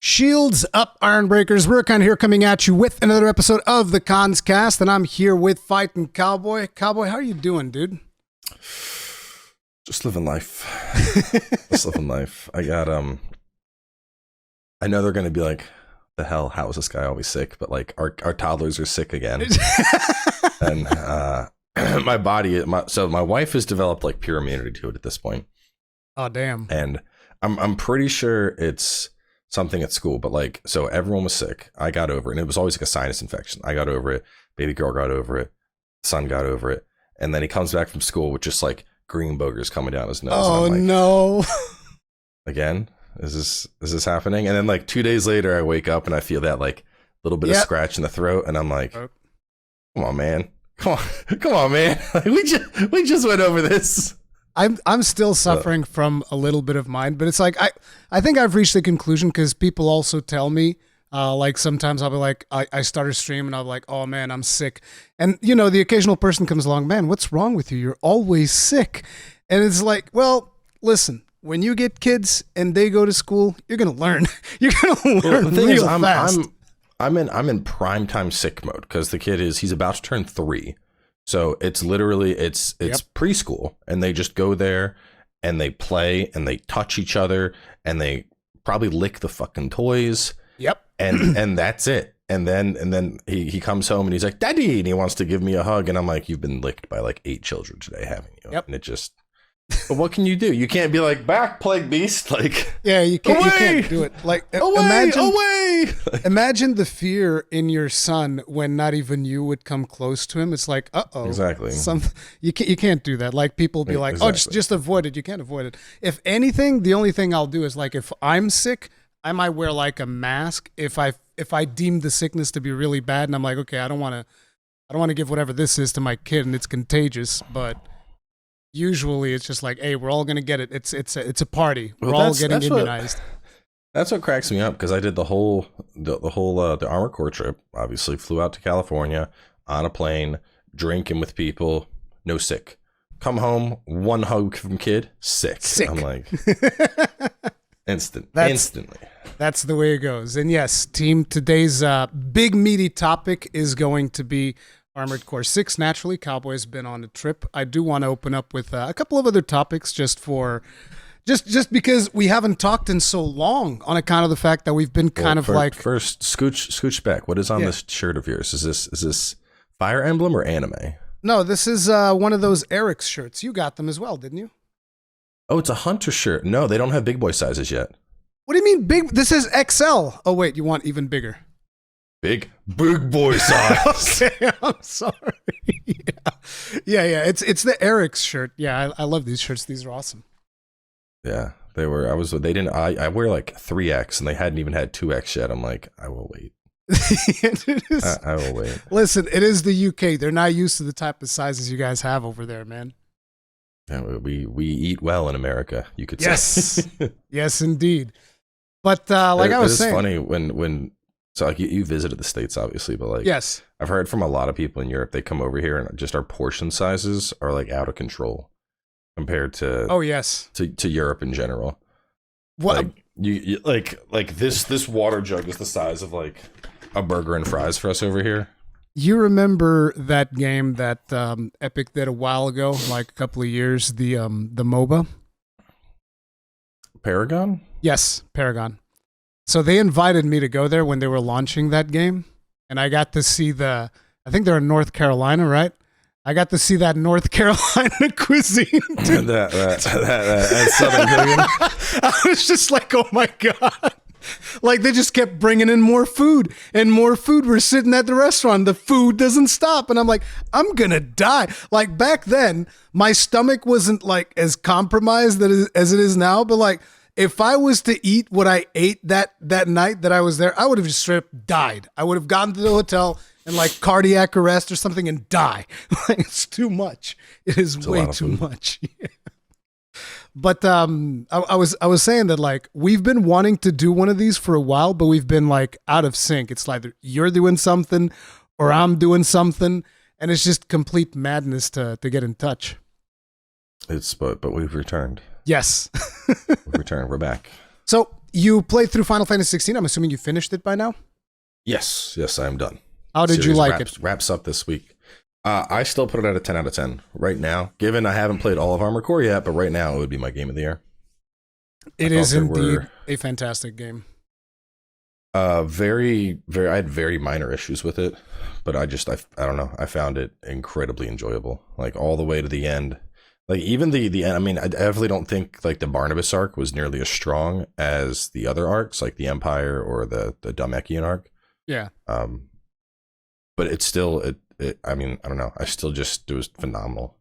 Shields up, Iron Breakers. Rurikhan here coming at you with another episode of the Cast, and I'm here with FightinCowboy. Cowboy, how are you doing, dude? Just living life. Just living life. I got, I know they're going to be like, the hell, how is this guy always sick? But like, our toddlers are sick again. And my body, so my wife has developed like pure immunity to it at this point. Oh, damn. And I'm pretty sure it's something at school, but like, so everyone was sick. I got over it, and it was always like a sinus infection. I got over it. Baby girl got over it. Son got over it. And then he comes back from school with just like green boogers coming down his nose. Oh, like, no. Again? Is this happening? And then like 2 days later, I wake up and I feel that like little bit of scratch in the throat, and I'm like, come on, man. Come on, man. we just went over this. I'm still suffering from a little bit of mine, but it's like I think I've reached the conclusion because people also tell me, like sometimes I'll be like, I start a stream and I'll be like, oh man, I'm sick. And you know, the occasional person comes along, man, what's wrong with you? You're always sick. And it's like, well, listen, when you get kids and they go to school, you're going to learn. You're going to learn real fast. I'm in primetime sick mode because the kid he's about to turn 3. So it's literally, it's preschool, and they just go there and they play and they touch each other and they probably lick the fucking toys. Yep. And that's it. And then he comes home and he's like, Daddy, and he wants to give me a hug. And I'm like, you've been licked by like 8 children today, haven't you? Yep. And it just, but what can you do? You can't be like, back, plague beast. Like, yeah, you can't do it. Like, imagine the fear in your son when not even you would come close to him. It's like, uh-oh. Exactly. You can't do that. Like, people be like, oh, just avoid it. You can't avoid it. If anything, the only thing I'll do is like, if I'm sick, I might wear like a mask if I deem the sickness to be really bad, and I'm like, okay, I don't want to give whatever this is to my kid, and it's contagious, but usually it's just like, hey, we're all gonna get it. It's a party. We're all getting immunized. That's what cracks me up, because I did the Armor Corps trip. Obviously, flew out to California on a plane, drinking with people, no sick. Come home, one hug from kid, sick. I'm like, instantly. That's the way it goes. And yes, team, today's big meaty topic is going to be Armored Core 6. Naturally, Cowboy's been on a trip. I do want to open up with a couple of other topics just because we haven't talked in so long, on account of the fact that we've been first scooch back. What is on this shirt of yours? Is this Fire Emblem or anime? No, this is one of those Eric's shirts. You got them as well, didn't you? Oh, it's a hunter shirt. No, they don't have big boy sizes yet. What do you mean big? This is XL. Oh wait, you want even bigger? Big boy size. Okay, I'm sorry. Yeah. It's the Eric's shirt. Yeah, I love these shirts. These are awesome. Yeah, they were. I wear like 3X, and they hadn't even had 2X yet. I'm like, I will wait. I will wait. Listen, it is the UK. They're not used to the type of sizes you guys have over there, man. Yeah, we eat well in America, you could say. Yes, indeed. But like I was saying, it's funny when so like you visited the States, obviously, but like, yes, I've heard from a lot of people in Europe. They come over here and just our portion sizes are like out of control compared to to Europe in general. What like, you like this water jug is the size of like a burger and fries for us over here. You remember that game that Epic did a while ago, like a couple of years, the MOBA? Paragon? Yes, Paragon. So they invited me to go there when they were launching that game, and I got to see I think they're in North Carolina, right? I got to see that North Carolina cuisine. that Southern cooking. I was just like, oh my God. Like, they just kept bringing in more food and more food. We're sitting at the restaurant. The food doesn't stop. And I'm like, I'm going to die. Like, back then, my stomach wasn't like as compromised as it is now. But like, if I was to eat what I ate that night that I was there, I would have just straight up died. I would have gotten to the hotel and like cardiac arrest or something and die. Like, it's too much. It is way too much. Yeah. But I was saying that like we've been wanting to do one of these for a while, but we've been like out of sync. It's like you're doing something or I'm doing something, and it's just complete madness to get in touch. But we've returned. Yes. We've returned. We're back. So You played through Final Fantasy XVI. I'm assuming you finished it by now. Yes, I am done. How did you like it? Wraps up this week. I still put it at a 10 out of 10 right now. Given I haven't played all of Armored Core yet, but right now it would be my game of the year. It is indeed a fantastic game. Very, very. I had very minor issues with it, but I don't know. I found it incredibly enjoyable, like all the way to the end. Like even the end. I mean, I definitely don't think like the Barnabas arc was nearly as strong as the other arcs, like the Empire or the Dhalmekian arc. Yeah. But it's still I mean, I don't know. It was phenomenal.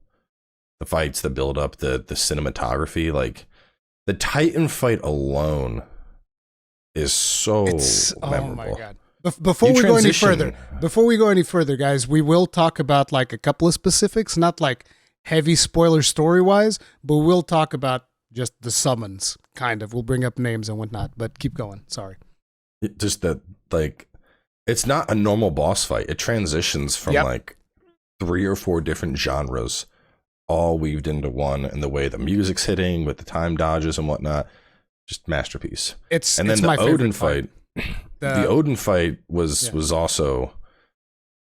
The fights, the build up, the cinematography, like the Titan fight alone is so memorable. Oh my god. Before we go any further, guys, we will talk about like a couple of specifics, not like heavy spoiler story wise, but we'll talk about just the summons, kind of. We'll bring up names and whatnot, but keep going. Sorry. Just that, like, it's not a normal boss fight. It transitions from like 3 or 4 different genres, all weaved into one, and the way the music's hitting with the time dodges and whatnot, just masterpiece. And then the Odin fight. The Odin fight was also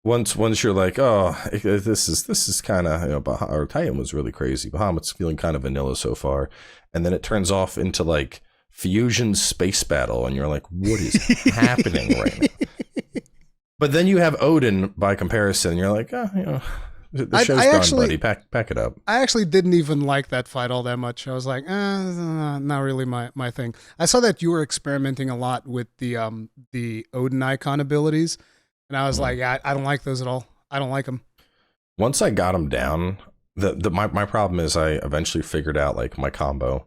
once you're like, oh, this is kind of, you know, our Titan was really crazy. Bahamut's feeling kind of vanilla so far, and then it turns off into like fusion space battle, and you're like, what is happening right now? But then you have Odin by comparison, and you're like, oh, you know, the show's done, buddy. Pack it up. I actually didn't even like that fight all that much. I was like, not really my thing. I saw that you were experimenting a lot with the Odin icon abilities, and I was like, I don't like those at all. I don't like them. Once I got them down, my problem is I eventually figured out like my combo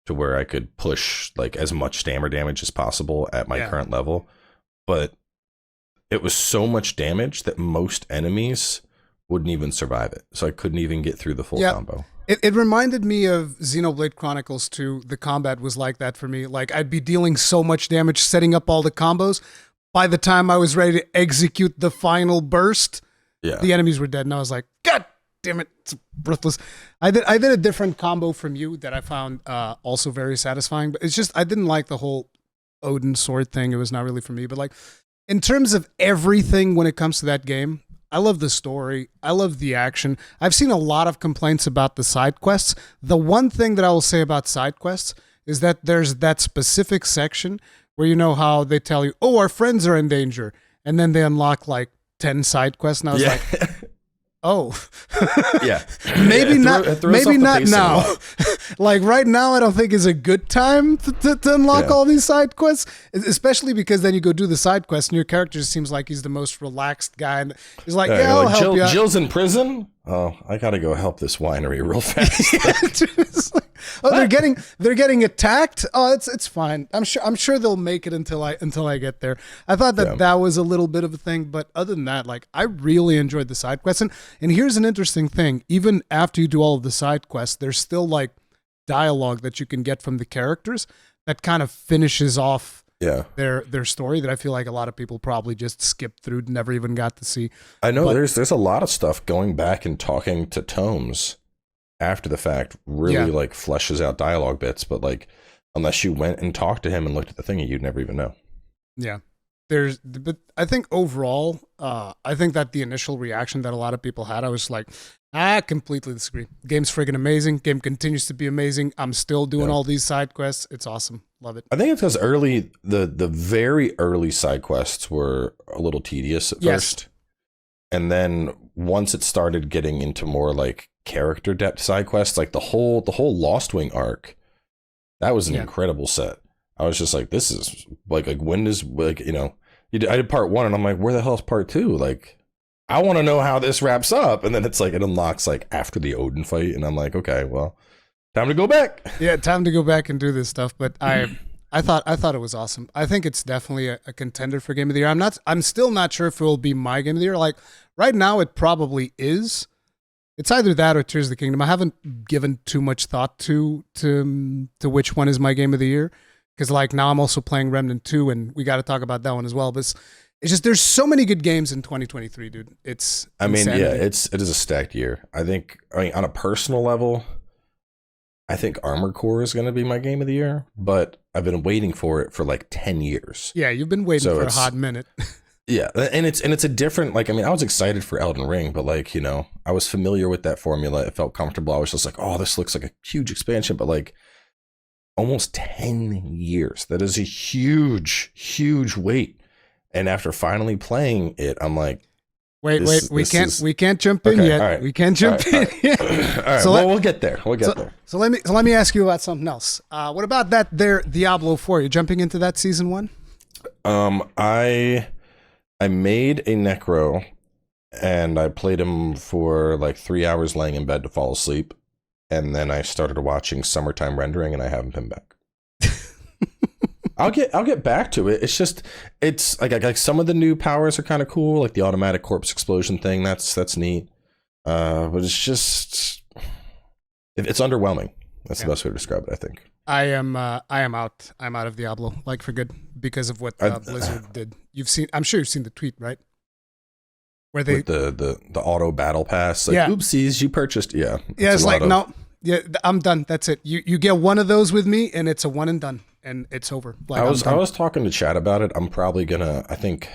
to where I could push like as much stammer damage as possible at my current level, but it was so much damage that most enemies wouldn't even survive it. So I couldn't even get through the full combo. It reminded me of Xenoblade Chronicles 2. The combat was like that for me. Like I'd be dealing so much damage, setting up all the combos. By the time I was ready to execute the final burst, the enemies were dead. And I was like, God damn it, it's worthless. I did a different combo from you that I found also very satisfying. But it's just, I didn't like the whole Odin sword thing. It was not really for me. But like, in terms of everything when it comes to that game, I love the story. I love the action. I've seen a lot of complaints about the side quests. The one thing that I will say about side quests is that there's that specific section where you know how they tell you, oh, our friends are in danger. And then they unlock like 10 side quests. And I was like, oh, maybe not now. Like right now, I don't think is a good time to unlock all these side quests, especially because then you go do the side quest and your character just seems like he's the most relaxed guy. And he's like, I'll help you out. Jill's in prison. Oh, I gotta go help this winery real fast. They're getting attacked. Oh, it's fine. I'm sure they'll make it until I get there. I thought that was a little bit of a thing, but other than that, like I really enjoyed the side quests. And here's an interesting thing: even after you do all of the side quests, there's still like dialogue that you can get from the characters that kind of finishes off their story that I feel like a lot of people probably just skipped through, never even got to see. I know there's a lot of stuff going back and talking to Tomes after the fact really like fleshes out dialogue bits, but like unless you went and talked to him and looked at the thing, you'd never even know. Yeah. But I think overall, I think that the initial reaction that a lot of people had, I was like, I completely disagree. Game's friggin' amazing. Game continues to be amazing. I'm still doing all these side quests. It's awesome. Love it. I think it's because the very early side quests were a little tedious at first. And then once it started getting into more like character depth side quests, like the whole Lost Wing arc, that was an incredible set. I was just like, this is like when is like, you know, I did part 1 and I'm like, where the hell is part 2? Like, I want to know how this wraps up. And then it's like, it unlocks like after the Odin fight. And I'm like, okay, well, time to go back. Yeah, time to go back and do this stuff. But I thought it was awesome. I think it's definitely a contender for Game of the Year. I'm still not sure if it will be my Game of the Year. Like right now, it probably is. It's either that or Tears of the Kingdom. I haven't given too much thought to which one is my Game of the Year. Because like now I'm also playing Remnant 2, and we got to talk about that one as well. But it's just there's so many good games in 2023, dude. It's insanity. It is a stacked year. I mean on a personal level, I think Armored Core is going to be my game of the year, but I've been waiting for it for like 10 years. Yeah, you've been waiting for a hot minute. Yeah, and it's a different, like, I mean, I was excited for Elden Ring, but like, you know, I was familiar with that formula. It felt comfortable. I was just like, oh, this looks like a huge expansion, but like almost 10 years. That is a huge, huge wait. And after finally playing it, I'm like, wait, we can't jump in yet. Right. We can't jump in yet. All right, so we'll get there. We'll get there. So let me ask you about something else. What about that there Diablo 4? You're jumping into that season 1? I made a necro and I played him for like 3 hours laying in bed to fall asleep. And then I started watching Summertime Rendering and I haven't been back. I'll get back to it. It's just, it's like some of the new powers are kind of cool. Like the automatic corpse explosion thing. That's neat. But it's just, it's underwhelming. That's the best way to describe it, I think. I am out. I'm out of Diablo, like for good, because of what Blizzard did. I'm sure you've seen the tweet, right? Where they with the auto battle pass, like, oopsies, you purchased, it's like no, I'm done. That's it. You get one of those with me, and it's a one and done, and it's over. Like, I was talking to Chad about it. I'm probably gonna. I think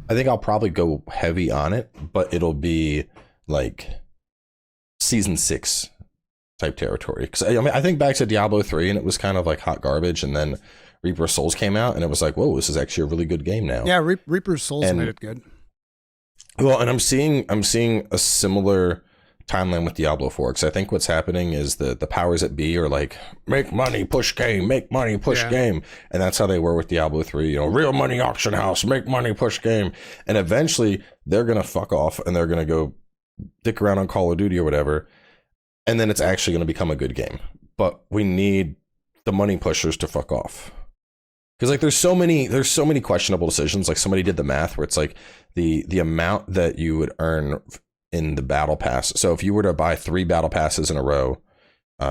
I'll probably go heavy on it, but it'll be like season 6 type territory. Because I mean, I think back to Diablo 3, and it was kind of like hot garbage, and then Reaper of Souls came out, and it was like, whoa, this is actually a really good game now. Yeah, Reaper of Souls made it good. Well, and I'm seeing a similar timeline with Diablo 4, because I think what's happening is the powers that be are like, make money, push game, make money, push game. And that's how they were with Diablo 3, you know, real money auction house, make money, push game. And eventually they're going to fuck off and they're going to go dick around on Call of Duty or whatever. And then it's actually going to become a good game. But we need the money pushers to fuck off. Because like there's so many questionable decisions. Like somebody did the math where it's like the amount that you would earn in the battle pass. So if you were to buy 3 battle passes in a row,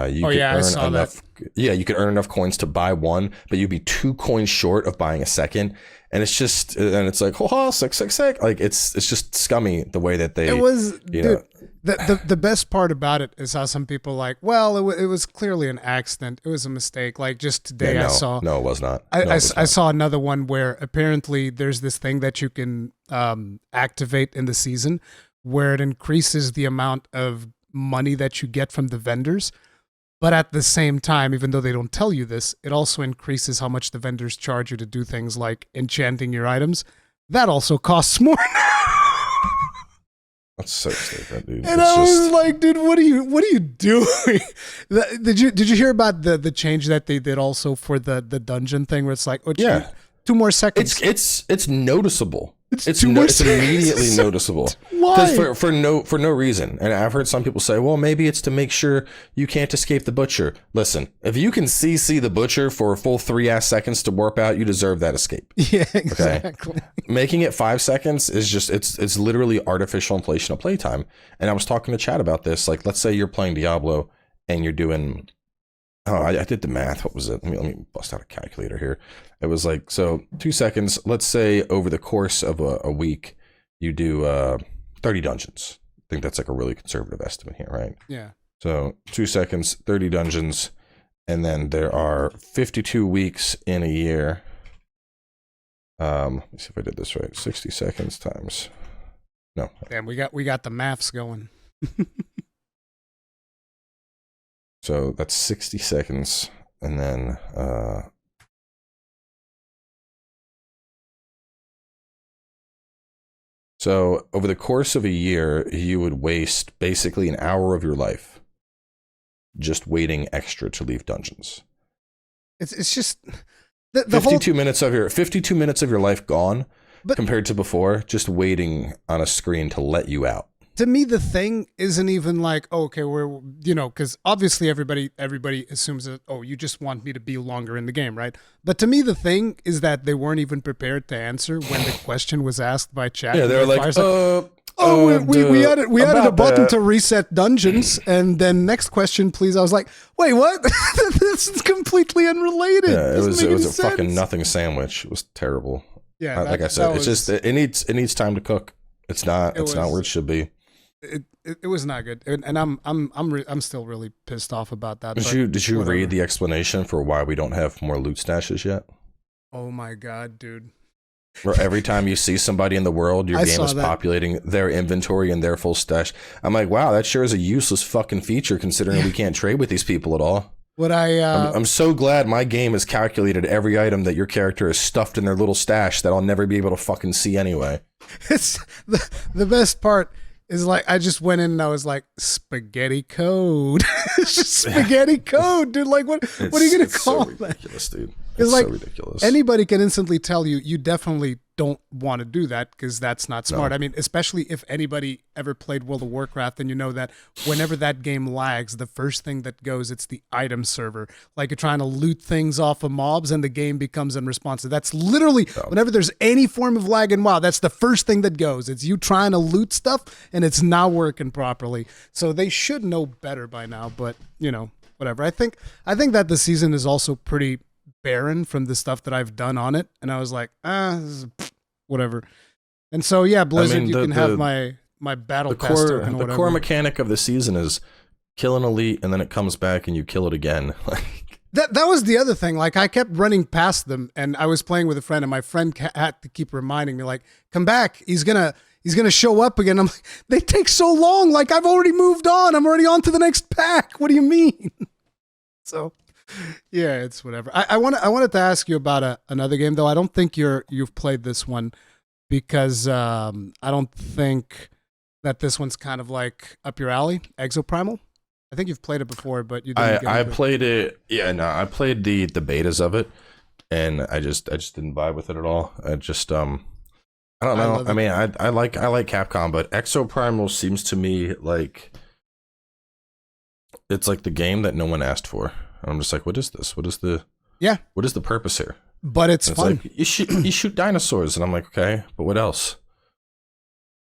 you could earn enough. Yeah, you could earn enough coins to buy one, but you'd be 2 coins short of buying a second. And it's just, and it's like, oh, 666. Like it's just scummy the way that they. It was, dude. The best part about it is how some people like, well, it was clearly an accident. It was a mistake. Like just today I saw. No, it was not. I saw another one where apparently there's this thing that you can activate in the season where it increases the amount of money that you get from the vendors. But at the same time, even though they don't tell you this, it also increases how much the vendors charge you to do things like enchanting your items. That also costs more. That's so stupid, dude. And I was like, dude, what are you doing? Did you hear about the change that they did also for the dungeon thing where it's like, 2 more seconds. It's noticeable. It's immediately noticeable. Why? Because for no reason. And I've heard some people say, well, maybe it's to make sure you can't escape the butcher. Listen, if you can CC the butcher for a full 3 seconds to warp out, you deserve that escape. Yeah, exactly. Okay? Making it 5 seconds is just it's literally artificial inflation of playtime. And I was talking to Chad about this. Like, let's say you're playing Diablo and you're doing. Oh, I did the math. What was it? Let me bust out a calculator here. It was like, so 2 seconds. Let's say over the course of a week, you do 30 dungeons. I think that's like a really conservative estimate here, right? Yeah. So 2 seconds, 30 dungeons. And then there are 52 weeks in a year. Let me see if I did this right. 60 seconds times. No. Damn, we got the maths going. So that's 60 seconds, and then so over the course of a year, you would waste basically an hour of your life just waiting extra to leave dungeons. It's just the 52 minutes of your life gone, compared to before, just waiting on a screen to let you out. To me, the thing isn't even like, okay, we're, because obviously everybody assumes that, oh, you just want me to be longer in the game, right? But to me, the thing is that they weren't even prepared to answer when the question was asked by chat. Yeah, they were like, we added a button to reset dungeons, and then next question, please. I was like, wait, what? This is completely unrelated. Yeah, it was a fucking nothing sandwich. It was terrible. Yeah, like I said, it's just it needs time to cook. It's not where it should be. it was not good, and I'm still really pissed off about that. Did you read the explanation for why we don't have more loot stashes yet? Oh my god, dude! Where every time you see somebody in the world, your game is populating their inventory and their full stash. I'm like, wow, that sure is a useless fucking feature considering we can't trade with these people at all. I'm so glad my game has calculated every item that your character is stuffed in their little stash that I'll never be able to fucking see anyway. It's the best part is like I just went in and I was like spaghetti code. It's just spaghetti code, dude. Like what are you gonna call that? Ridiculous, dude. It's like so ridiculous. Anybody can instantly tell you definitely don't want to do that because that's not smart. No. I mean, especially if anybody ever played World of Warcraft, then you know that whenever that game lags, the first thing that goes, it's the item server. Like you're trying to loot things off of mobs and the game becomes unresponsive. That's literally, whenever there's any form of lag in WoW, that's the first thing that goes. It's you trying to loot stuff and it's not working properly. So they should know better by now, but you know, whatever. I think that the season is also pretty barren from the stuff that I've done on it, and I was like, whatever. And so yeah, Blizzard, you can have my battle pass token or whatever. The core mechanic of the season is kill an elite, and then it comes back and you kill it again. That was the other thing. Like I kept running past them, and I was playing with a friend, and my friend had to keep reminding me, like, come back. He's gonna show up again. I'm like, they take so long. Like I've already moved on. I'm already on to the next pack. What do you mean? So. Yeah, it's whatever. I wanted to ask you about another game though. I don't think you've played this one because I don't think that this one's kind of like up your alley. Exoprimal. I think you've played it before, but you didn't. I played it. Yeah, no, I played the betas of it, and I just didn't vibe with it at all. I just I don't know. I mean, I like Capcom, but Exoprimal seems to me like it's like the game that no one asked for. I'm just like, what is this? What is the purpose here? But it's fun. Like, you shoot dinosaurs, and I'm like, okay, but what else?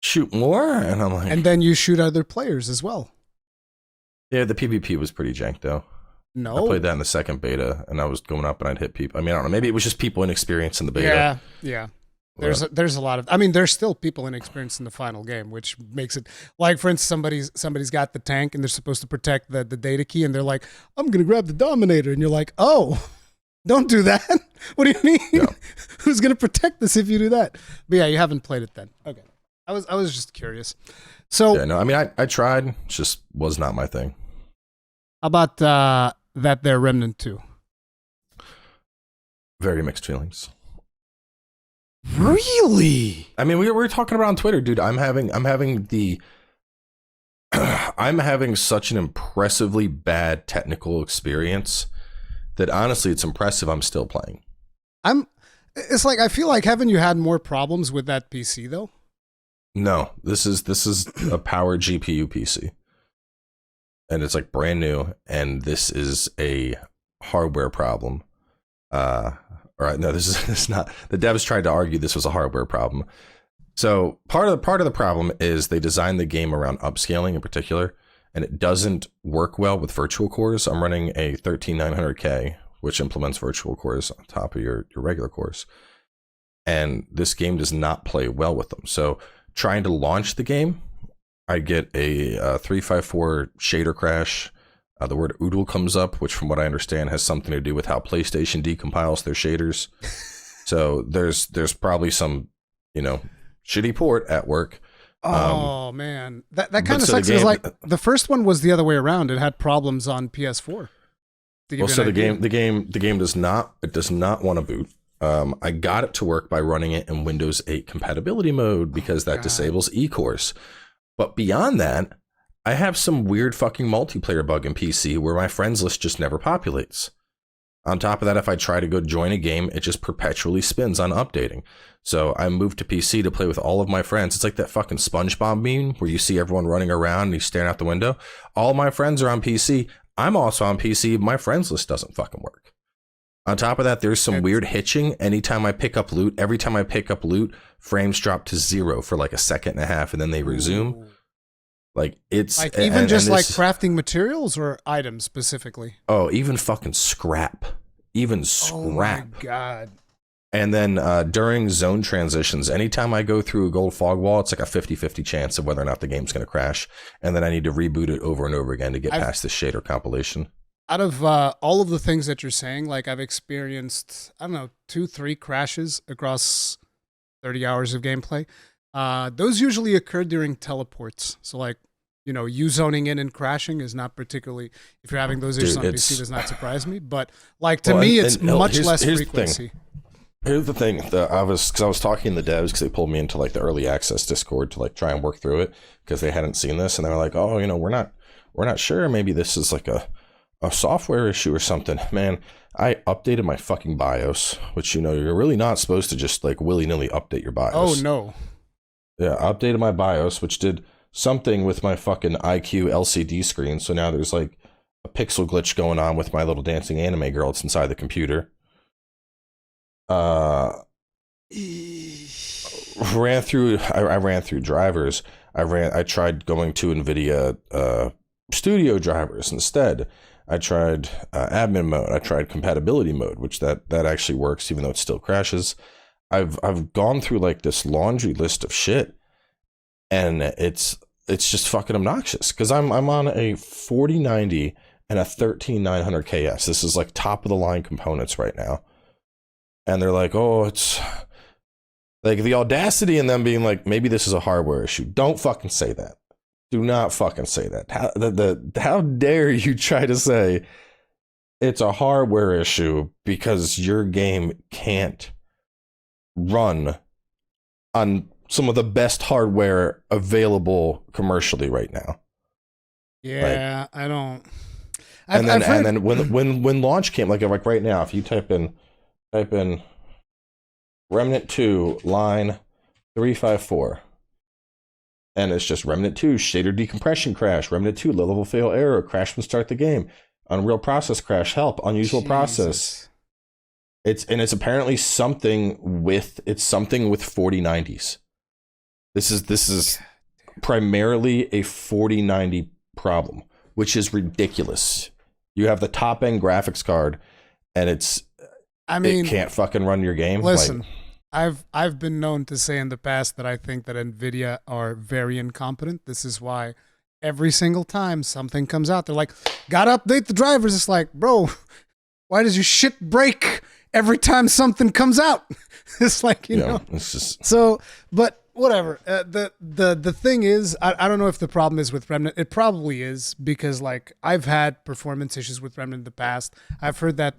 Shoot more, and I'm like, and then you shoot other players as well. Yeah, the PvP was pretty jank though. No, I played that in the second beta, and I was going up and I'd hit people. I mean, I don't know, maybe it was just people inexperienced in the beta. Yeah. There's a lot of. I mean, there's still people inexperienced in the final game, which makes it like, for instance, somebody's got the tank and they're supposed to protect the data key, and they're like, I'm gonna grab the Dominator, and you're like, oh, don't do that. What do you mean? No. Who's gonna protect this if you do that? But yeah, you haven't played it then. Okay, I was just curious. So yeah, no, I mean, I tried, it just was not my thing. How about that there Remnant 2? Very mixed feelings. Really? I mean, we were talking about on Twitter, dude. I'm having such an impressively bad technical experience that honestly, it's impressive I'm still playing. It's like, I feel like, haven't you had more problems with that PC though? No, this is a power GPU PC. And it's like brand new, and this is a hardware problem. Right, no, this is not. The devs tried to argue this was a hardware problem. So part of the problem is they designed the game around upscaling in particular, and it doesn't work well with virtual cores. I'm running a 13900K, which implements virtual cores on top of your regular cores, and this game does not play well with them. So trying to launch the game, I get a 354 shader crash. The word oodle comes up, which from what I understand has something to do with how PlayStation decompiles their shaders. So there's probably some, shitty port at work. Oh man, that kind of sucks. Because like the first one was the other way around. It had problems on PS4. Well, so the game does not want to boot. I got it to work by running it in Windows 8 compatibility mode because that disables eCores. But beyond that, I have some weird fucking multiplayer bug in PC where my friends list just never populates. On top of that, if I try to go join a game, it just perpetually spins on updating. So I moved to PC to play with all of my friends. It's like that fucking SpongeBob meme where you see everyone running around and he's staring out the window. All my friends are on PC. I'm also on PC. My friends list doesn't fucking work. On top of that, there's some weird hitching. Anytime I pick up loot, every time I pick up loot, frames drop to 0 for like a second and a half, and then they resume. Ooh. Like it's like even like crafting materials or items specifically. Oh, even fucking scrap. Even scrap. Oh my god. And then during zone transitions, anytime I go through a gold fog wall, it's like a 50-50 chance of whether or not the game's going to crash. And then I need to reboot it over and over again to get past the shader compilation. Out of all of the things that you're saying, like I've experienced, I don't know, 2-3 crashes across 30 hours of gameplay. Those usually occur during teleports. So like, you zoning in and crashing is not particularly, if you're having those issues on PC, does not surprise me. But like to me, it's much less frequency. Here's the thing that I was talking to the devs because they pulled me into like the early access Discord to like try and work through it because they hadn't seen this, and they were like, oh, we're not sure, maybe this is like a software issue or something. Man, I updated my fucking BIOS, which you're really not supposed to just like willy-nilly update your BIOS. Oh no. Yeah, I updated my BIOS, which did something with my fucking IQ LCD screen, so now there's like a pixel glitch going on with my little dancing anime girl that's inside the computer. I ran through drivers. I tried going to NVIDIA studio drivers instead. I tried admin mode. I tried compatibility mode, which that actually works even though it still crashes. I've gone through like this laundry list of shit, and it's just fucking obnoxious because I'm on a 4090 and a 13900 KS. This is like top of the line components right now. And they're like, oh, it's like the audacity in them being like, maybe this is a hardware issue. Don't fucking say that. Do not fucking say that. How dare you try to say it's a hardware issue because your game can't run on some of the best hardware available commercially right now. Yeah, I don't. And then when launch came, like right now, if you type in Remnant 2 line 354, and it's just Remnant 2 shader decompression crash, Remnant 2 low level fail error, crash when start the game, Unreal process crash, help, unusual process. It's apparently something with 4090s. This is primarily a 4090 problem, which is ridiculous. You have the top end graphics card, and it can't fucking run your game. Listen, I've been known to say in the past that I think that NVIDIA are very incompetent. This is why every single time something comes out, they're like, gotta update the drivers. It's like, bro, why does your shit break every time something comes out? It's like, it's just so, but whatever. The thing is, I don't know if the problem is with Remnant. It probably is, because like I've had performance issues with Remnant in the past. I've heard that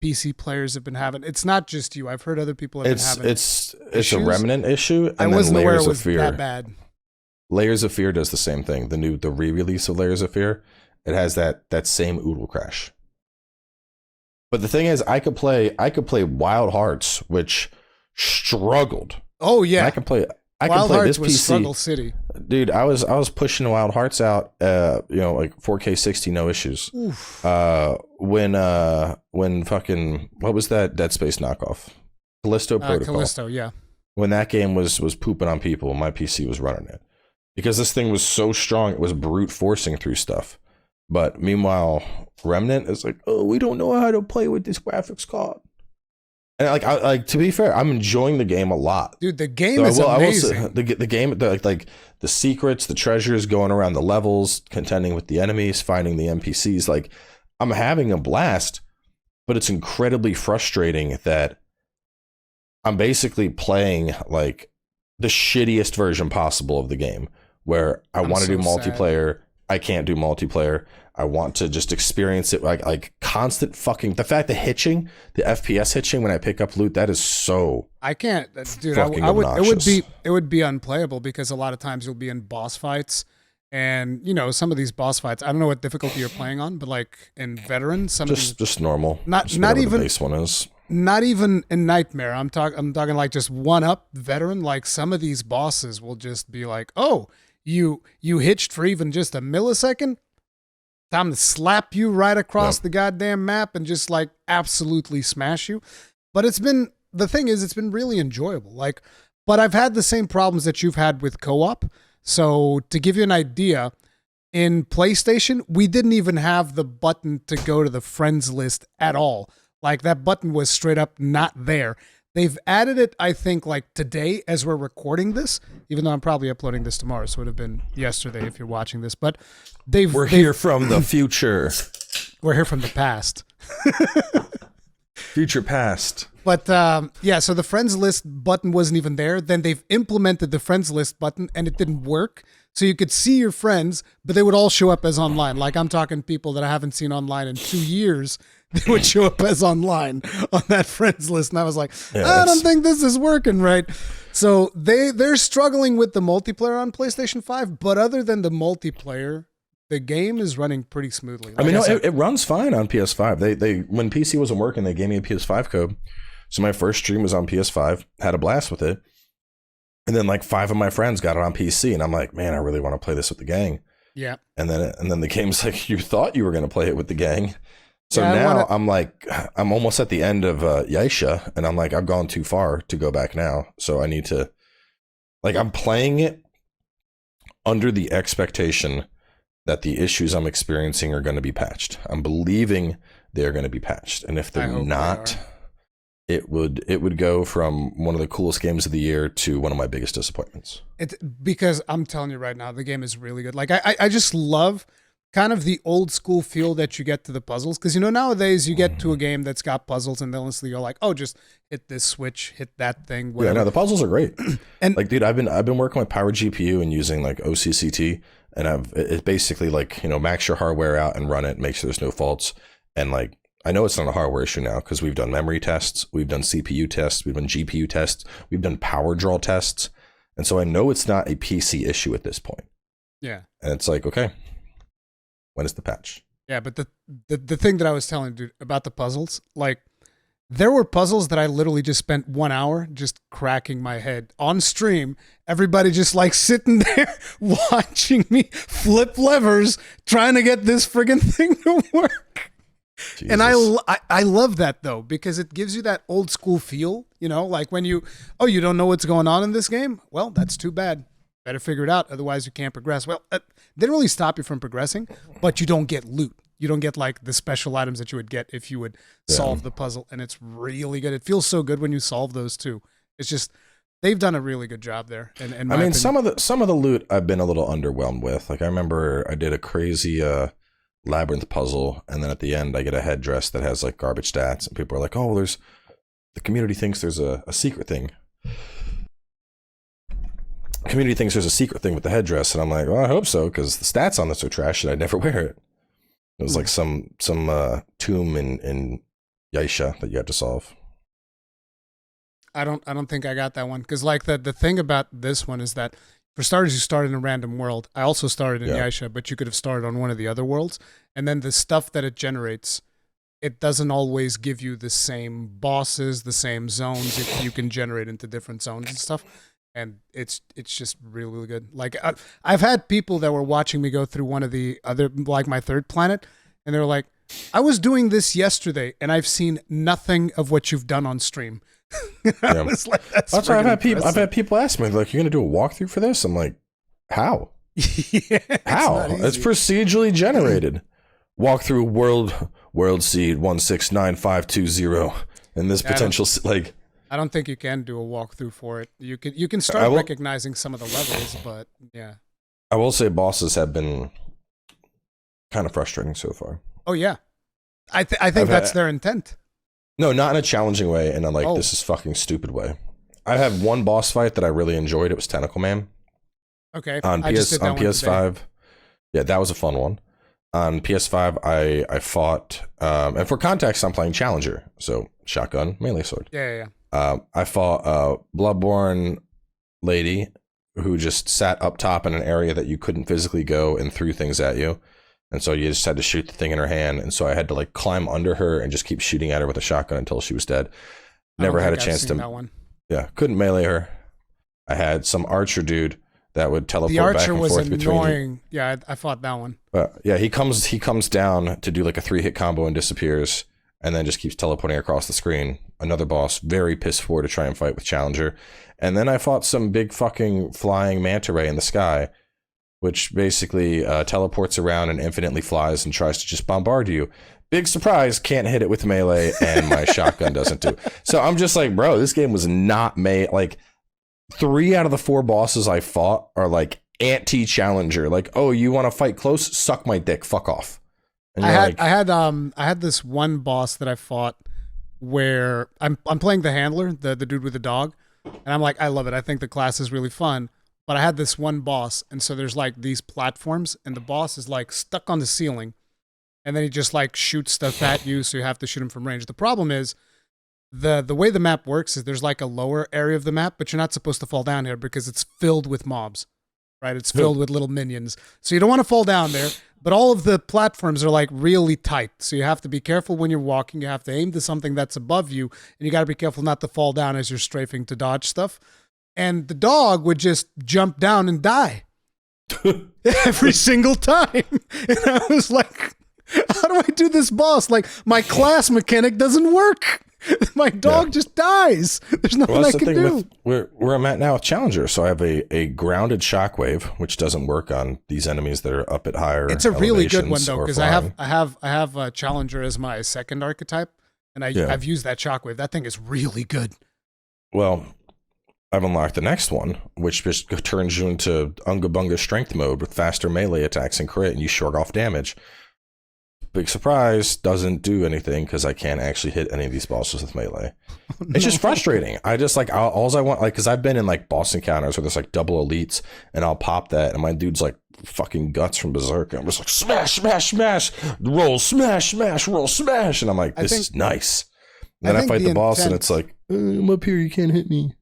PC players have been having. It's not just you. I've heard other people have been having. It's a Remnant issue. And I wasn't aware it was that bad. Layers of Fear does the same thing. The re-release of Layers of Fear, it has that same oodle crash. But the thing is, I could play Wild Hearts, which struggled. Oh yeah, and I can play Wild play Hearts this was PC. Struggle City. Dude, I was pushing Wild Hearts out, like 4K 60, no issues. When fucking, what was that Dead Space knockoff? Callisto Protocol. Callisto, yeah. When that game was pooping on people, my PC was running it. Because this thing was so strong, it was brute forcing through stuff. But meanwhile, Remnant is like, oh, we don't know how to play with this graphics card. And like to be fair, I'm enjoying the game a lot. Dude, the game is amazing. I will say, the game, like the secrets, the treasures, going around the levels, contending with the enemies, finding the NPCs. Like, I'm having a blast, but it's incredibly frustrating that I'm basically playing like the shittiest version possible of the game, where I want to do multiplayer. I can't do multiplayer. I want to just experience it like constant fucking, the fact that hitching, the FPS hitching when I pick up loot, that is so I can't, dude. I would it would be unplayable, because a lot of times you'll be in boss fights, and some of these boss fights, I don't know what difficulty you're playing on, but like in Veteran, just normal, not even the base one is. Not even in Nightmare. I'm talking like just one up Veteran. Like, some of these bosses will just be like, oh, you hitched for even just a millisecond. Time to slap you right across the goddamn map and just like absolutely smash you. But the thing is, it's been really enjoyable. Like, but I've had the same problems that you've had with co-op. So to give you an idea, in PlayStation, we didn't even have the button to go to the friends list at all. Like, that button was straight up not there. They've added it, I think, like today as we're recording this, even though I'm probably uploading this tomorrow, so it would have been yesterday if you're watching this. But we're here from the future. We're here from the past. Future past. But yeah, so the friends list button wasn't even there. Then they've implemented the friends list button and it didn't work. So you could see your friends, but they would all show up as online. Like I'm talking people that I haven't seen online in 2 years. They would show up as online on that friends list. And I was like, I don't think this is working right. So they're struggling with the multiplayer on PlayStation 5. But other than the multiplayer, the game is running pretty smoothly. Like I mean, it runs fine on PS5. They when PC wasn't working, they gave me a PS5 code. So my first stream was on PS5, had a blast with it. And then like 5 of my friends got it on PC, and I'm like, man, I really want to play this with the gang. Yeah. And then the game's like, you thought you were going to play it with the gang. So now I'm like, I'm almost at the end of Yaisha, and I'm like, I've gone too far to go back now. So I need to, like, I'm playing it under the expectation that the issues I'm experiencing are going to be patched. I'm believing they're going to be patched. And if they're not, it would go from one of the coolest games of the year to one of my biggest disappointments. Because I'm telling you right now, the game is really good. Like I just love kind of the old school feel that you get to the puzzles. Because, you know, nowadays you get to a game that's got puzzles and they'll instantly go like, oh, just hit this switch, hit that thing, whatever. Yeah, no, the puzzles are great. And like, dude, I've been working with Power GPU and using like OCCT, and it's basically like, you know, max your hardware out and run it, make sure there's no faults. And like, I know it's not a hardware issue now because we've done memory tests, we've done CPU tests, we've done GPU tests, we've done power draw tests. And so I know it's not a PC issue at this point. Yeah. And it's like, okay, when is the patch? Yeah, but the thing that I was telling you about the puzzles, like there were puzzles that I literally just spent 1 hour just cracking my head on stream. Everybody just like sitting there watching me flip levers trying to get this friggin' thing to work. Jesus. And I love that though, because it gives you that old school feel, you know, like when you don't know what's going on in this game? Well, that's too bad. Better figure it out. Otherwise you can't progress. Well, they didn't really stop you from progressing, but you don't get loot. You don't get like the special items that you would get if you would solve the puzzle. And it's really good. It feels so good when you solve those too. It's just, they've done a really good job there. And I mean, opinion, some of the loot I've been a little underwhelmed with. Like I remember I did a crazy labyrinth puzzle, and then at the end I get a headdress that has like garbage stats, and people are like, oh, the community thinks there's a secret thing. Community thinks there's a secret thing with the headdress, and I'm like, well, I hope so, because the stats on this are trash and I'd never wear it. It was like some tomb in Yaisha that you had to solve. I don't think I got that one, because like the thing about this one is that for starters, you started in a random world. I also started in Yaisha, but you could have started on one of the other worlds. And then the stuff that it generates, it doesn't always give you the same bosses, the same zones. You can generate into different zones and stuff. And it's just really, really good. Like I've had people that were watching me go through one of the other, like my third planet, and they're like, I was doing this yesterday and I've seen nothing of what you've done on stream. I was like, that's why I've had people ask me, like, you're gonna do a walkthrough for this? I'm like, how? How? It's procedurally generated. Walkthrough world seed 169520 and this potential like, I don't think you can do a walkthrough for it. You can start recognizing some of the levels, but yeah. I will say bosses have been kind of frustrating so far. Oh yeah, I think that's their intent. No, not in a challenging way, in a like this is fucking stupid way. I have one boss fight that I really enjoyed. It was Tentacle Man. Okay. On PS5. Yeah, that was a fun one. On PS5, I fought, and for context, I'm playing Challenger, so shotgun, melee sword. Yeah. I fought a Bloodborne lady who just sat up top in an area that you couldn't physically go and threw things at you. And so you just had to shoot the thing in her hand. And so I had to like climb under her and just keep shooting at her with a shotgun until she was dead. Never had a chance to. That one. Yeah, couldn't melee her. I had some archer dude that would teleport back and forth between. The archer was annoying. Yeah, I fought that one. Yeah, he comes down to do like a 3-hit combo and disappears, and then just keeps teleporting across the screen. Another boss, very piss poor to try and fight with Challenger. And then I fought some big fucking flying manta ray in the sky, which basically teleports around and infinitely flies and tries to just bombard you. Big surprise, can't hit it with melee, and my shotgun doesn't do it. So I'm just like, bro, this game was not made. Like 3 out of the 4 bosses I fought are like anti-challenger. Like, oh, you want to fight close? Suck my dick. Fuck off. And I had this one boss that I fought where I'm playing the handler, the dude with the dog, and I'm like, I love it. I think the class is really fun. But I had this one boss, and so there's like these platforms, and the boss is like stuck on the ceiling. And then he just like shoots stuff at you, so you have to shoot him from range. The problem is the way the map works is there's like a lower area of the map, but you're not supposed to fall down here because it's filled with mobs, right? It's filled with little minions. So you don't want to fall down there, but all of the platforms are like really tight. So you have to be careful when you're walking. You have to aim to something that's above you, and you got to be careful not to fall down as you're strafing to dodge stuff. And the dog would just jump down and die every single time. And I was like, how do I do this boss? Like, my class mechanic doesn't work. My dog just dies. There's nothing I can do. Where I'm at now with Challenger. So I have a grounded shockwave, which doesn't work on these enemies that are up at higher. It's a really good one though, because I have a Challenger as my second archetype, and I've used that shockwave. That thing is really good. Well, I've unlocked the next one, which just turns you into Unga Bunga strength mode with faster melee attacks and crit, and you short off damage. Big surprise, doesn't do anything because I can't actually hit any of these bosses with melee. Oh, no. It's just frustrating. I just like, all I want, like, because I've been in like boss encounters where there's like double elites, and I'll pop that, and my dude's like fucking guts from Berserk, and I'm just like, smash, smash, smash, roll, smash, smash, roll, smash, and I'm like, this is nice. And then I fight the boss, and it's like, I'm up here, you can't hit me.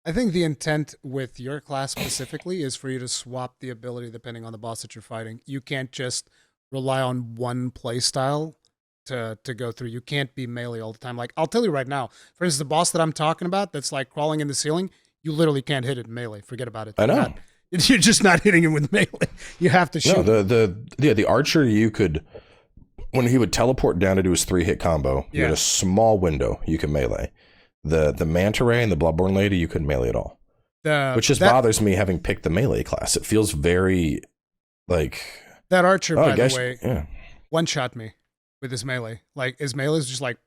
I think the intent with your class specifically is for you to swap the ability depending on the boss that you're fighting. You can't just rely on one play style to go through. You can't be melee all the time. Like, I'll tell you right now, for instance, the boss that I'm talking about that's like crawling in the ceiling, you literally can't hit it in melee. Forget about it. I know. You're just not hitting him with melee. You have to shoot. No, the archer, you could, when he would teleport down to do his 3-hit combo, you had a small window you can melee. The manta ray and the bloodborne lady, you couldn't melee at all. Which just bothers me having picked the melee class. It feels very like that archer, by the way, one-shot me with his melee. Like, his melee is just like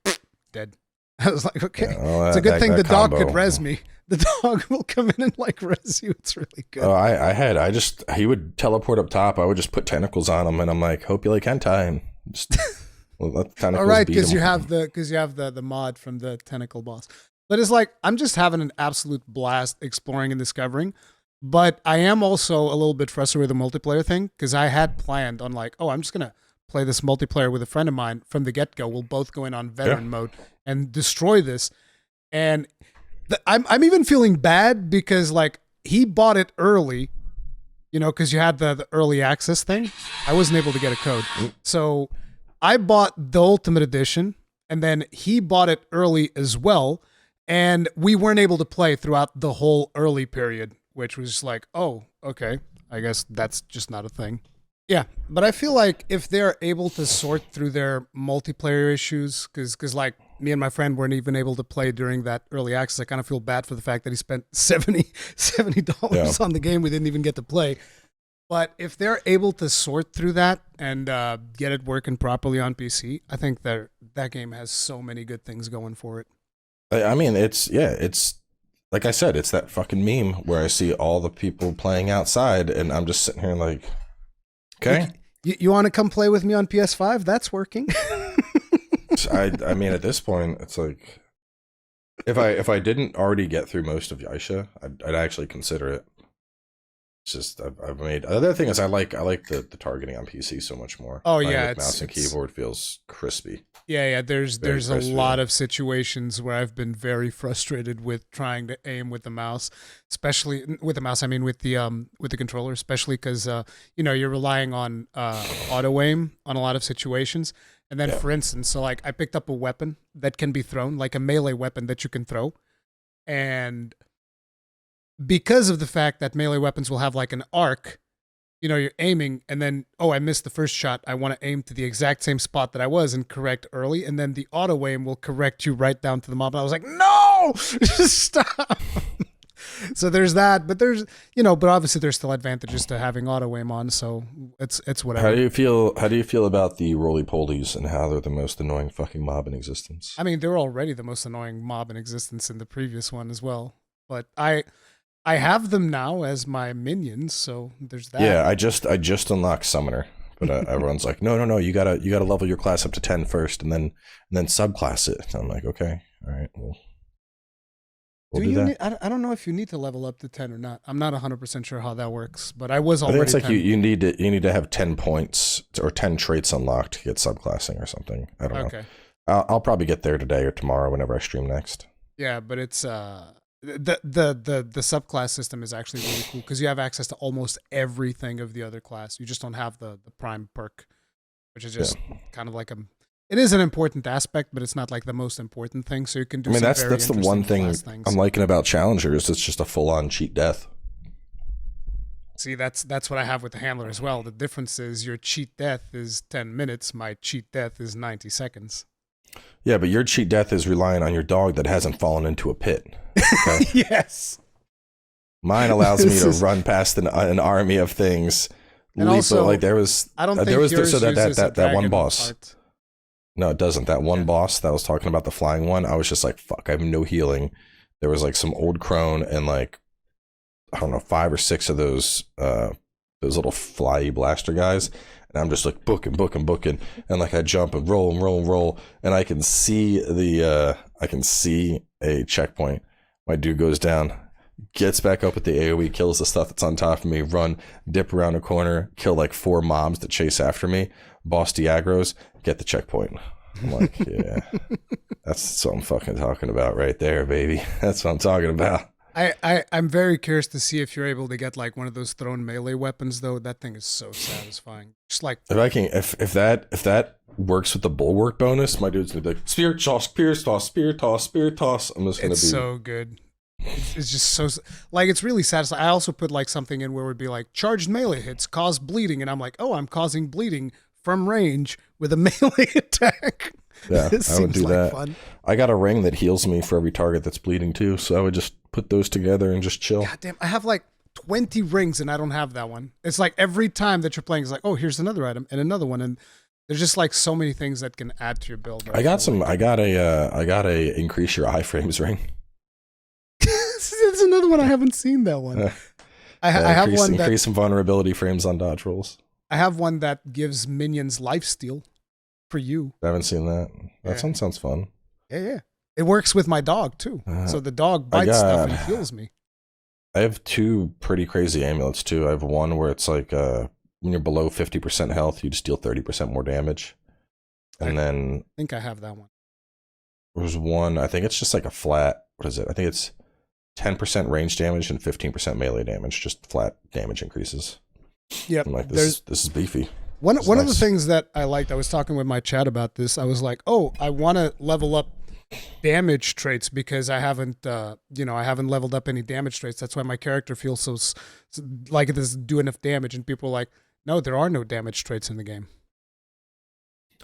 dead. I was like, okay, it's a good thing the dog could res me. The dog will come in and like res you. It's really good. Oh, he would teleport up top. I would just put tentacles on him, and I'm like, hope you like hentai, and just let the tentacles. All right, because you have the mod from the tentacle boss. But it's like, I'm just having an absolute blast exploring and discovering. But I am also a little bit frustrated with the multiplayer thing, because I had planned on like, oh, I'm just going to play this multiplayer with a friend of mine from the get-go. We'll both go in on veteran mode and destroy this. And I'm even feeling bad because like he bought it early, you know, because you had the early access thing. I wasn't able to get a code. So I bought the Ultimate Edition, and then he bought it early as well. And we weren't able to play throughout the whole early period, which was like, oh, okay, I guess that's just not a thing. Yeah, but I feel like if they're able to sort through their multiplayer issues, because like me and my friend weren't even able to play during that early access, I kind of feel bad for the fact that he spent $70 on the game we didn't even get to play. But if they're able to sort through that and get it working properly on PC, I think that game has so many good things going for it. I mean, it's like I said, it's that fucking meme where I see all the people playing outside, and I'm just sitting here like, okay. You want to come play with me on PS5? That's working. I mean, at this point, it's like, if I didn't already get through most of Yaisha, I'd actually consider it. It's just I've made. The other thing is I like the targeting on PC so much more. Oh yeah, mouse and keyboard feels crispy. Yeah. There's a lot of situations where I've been very frustrated with trying to aim with the mouse, especially with the mouse. I mean with the controller, especially because you're relying on auto aim on a lot of situations. And then for instance, so like I picked up a weapon that can be thrown, like a melee weapon that you can throw, and because of the fact that melee weapons will have like an arc, you're aiming and then, oh, I missed the first shot. I want to aim to the exact same spot that I was and correct early. And then the auto aim will correct you right down to the mob. And I was like, no, just stop. So there's that, but there's, but obviously there's still advantages to having auto aim on, so it's whatever. How do you feel about the roly-polies and how they're the most annoying fucking mob in existence? I mean, they're already the most annoying mob in existence in the previous one as well, but I have them now as my minions, so there's that. Yeah, I just unlocked Summoner, but everyone's like, no, you gotta level your class up to 10 first, and then subclass it. And I'm like, okay, all right, well, we'll do that. I don't know if you need to level up to 10 or not. I'm not 100% sure how that works, but I was already. I think it's like you need to have 10 points or 10 traits unlocked to get subclassing or something. I don't know. I'll probably get there today or tomorrow whenever I stream next. Yeah, but it's the subclass system is actually really cool because you have access to almost everything of the other class. You just don't have the prime perk, which is just kind of like it is an important aspect, but it's not like the most important thing. So you can do. I mean, that's the one thing I'm liking about challengers. It's just a full on cheat death. See, that's what I have with the handler as well. The difference is your cheat death is 10 minutes. My cheat death is 90 seconds. Yeah, but your cheat death is relying on your dog that hasn't fallen into a pit. Okay? Yes. Mine allows me to run past an army of things. And also, like there was that one boss. Part. No, it doesn't. That one boss that I was talking about, the flying one, I was just like, fuck, I have no healing. There was like some old crone and like, I don't know, 5 or 6 of those little flyy blaster guys. And I'm just like booking, and like I jump and roll, and I can see a checkpoint. My dude goes down, gets back up with the AoE, kills the stuff that's on top of me, run, dip around a corner, kill like 4 mobs that chase after me, boss Diagros, get the checkpoint. I'm like, yeah, that's what I'm fucking talking about right there, baby. That's what I'm talking about. I'm very curious to see if you're able to get like one of those thrown melee weapons though. That thing is so satisfying. Just like if that works with the bulwark bonus, my dude's gonna be like spear toss, spear toss, spear toss, spear toss. I'm just gonna be so good. It's just so like it's really satisfying. I also put like something in where it would be like charged melee hits cause bleeding, and I'm like, oh, I'm causing bleeding from range with a melee attack. Yeah, I would do that. Fun. I got a ring that heals me for every target that's bleeding too, so I would just put those together and just chill. God damn, I have like 20 rings and I don't have that one. It's like every time that you're playing, it's like, oh, here's another item and another one, and there's just like so many things that can add to your build. I got a increase your iframes ring. There's another one I haven't seen. That one. I have one that increase some vulnerability frames on dodge rolls. I have one that gives minions lifesteal for you. I haven't seen that. That sounds fun. Yeah. It works with my dog too. So the dog bites stuff and heals me. I have 2 pretty crazy amulets too. I have one where it's like when you're below 50% health, you just deal 30% more damage. And then I think I have that one. There's one, I think it's just like a flat, what is it? I think it's 10% range damage and 15% melee damage, just flat damage increases. Yep. I'm like, this is beefy. One of the things that I liked, I was talking with my chat about this. I was like, oh, I want to level up damage traits because I haven't leveled up any damage traits. That's why my character feels so like it doesn't do enough damage. And people are like, no, there are no damage traits in the game.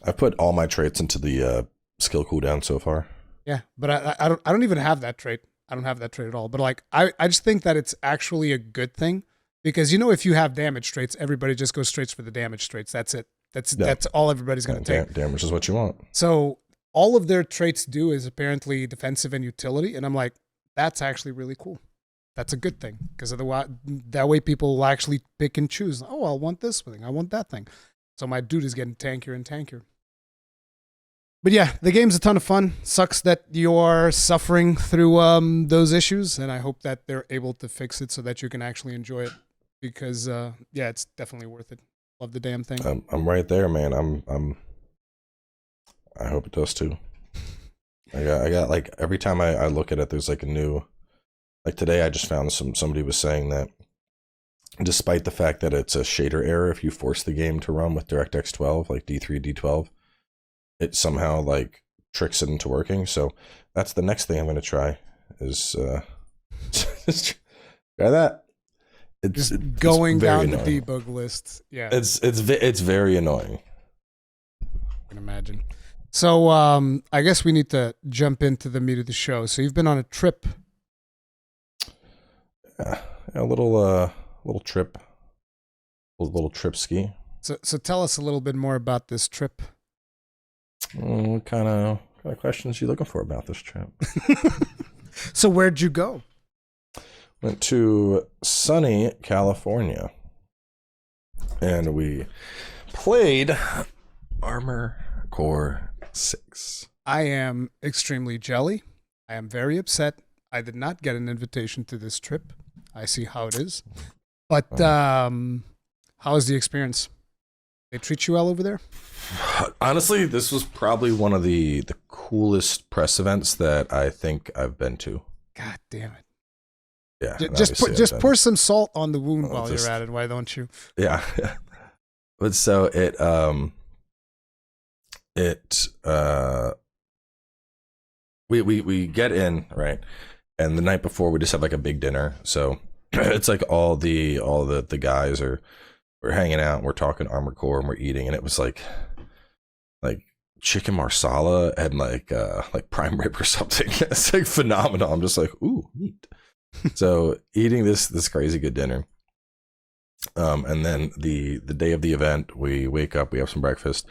I put all my traits into the skill cooldown so far. Yeah, but I don't even have that trait. I don't have that trait at all. But like, I just think that it's actually a good thing. Because, if you have damage traits, everybody just goes straight for the damage traits. That's it. That's all everybody's going to take. Damage is what you want. So all of their traits do is apparently defensive and utility. And I'm like, that's actually really cool. That's a good thing. Because otherwise, that way people will actually pick and choose. Oh, I want this thing. I want that thing. So my dude is getting tankier and tankier. But yeah, the game's a ton of fun. Sucks that you're suffering through those issues. And I hope that they're able to fix it so that you can actually enjoy it. Because it's definitely worth it. Love the damn thing. I'm right there, man. I hope it does too. I got like every time I look at it, there's like a new. Like today, I just found somebody was saying that, despite the fact that it's a shader error, if you force the game to run with DirectX 12, like D3, D12, it somehow like tricks it into working. So that's the next thing I'm going to try is try that. It's going down annoying. The debug list. Yeah, it's very annoying. I can imagine. So I guess we need to jump into the meat of the show. So you've been on a trip. Yeah, a little trip, little trip ski. So tell us a little bit more about this trip. What kind of questions are you looking for about this trip? So where'd you go? Went to sunny California, and we played Armor Core 6. I am extremely jelly. I am very upset. I did not get an invitation to this trip. I see how it is. But how was the experience? They treat you well over there? Honestly, this was probably one of the coolest press events that I think I've been to. God damn it. Yeah. Just pour some salt on the wound while you're at it, why don't you? Yeah. But so we get in, right? And the night before we just have like a big dinner. So it's like all the guys we're hanging out and we're talking Armored Core and we're eating, and it was like chicken marsala and like prime rib or something. It's like phenomenal. I'm just like, ooh, meat. So eating this crazy good dinner. And then the day of the event, we wake up, we have some breakfast,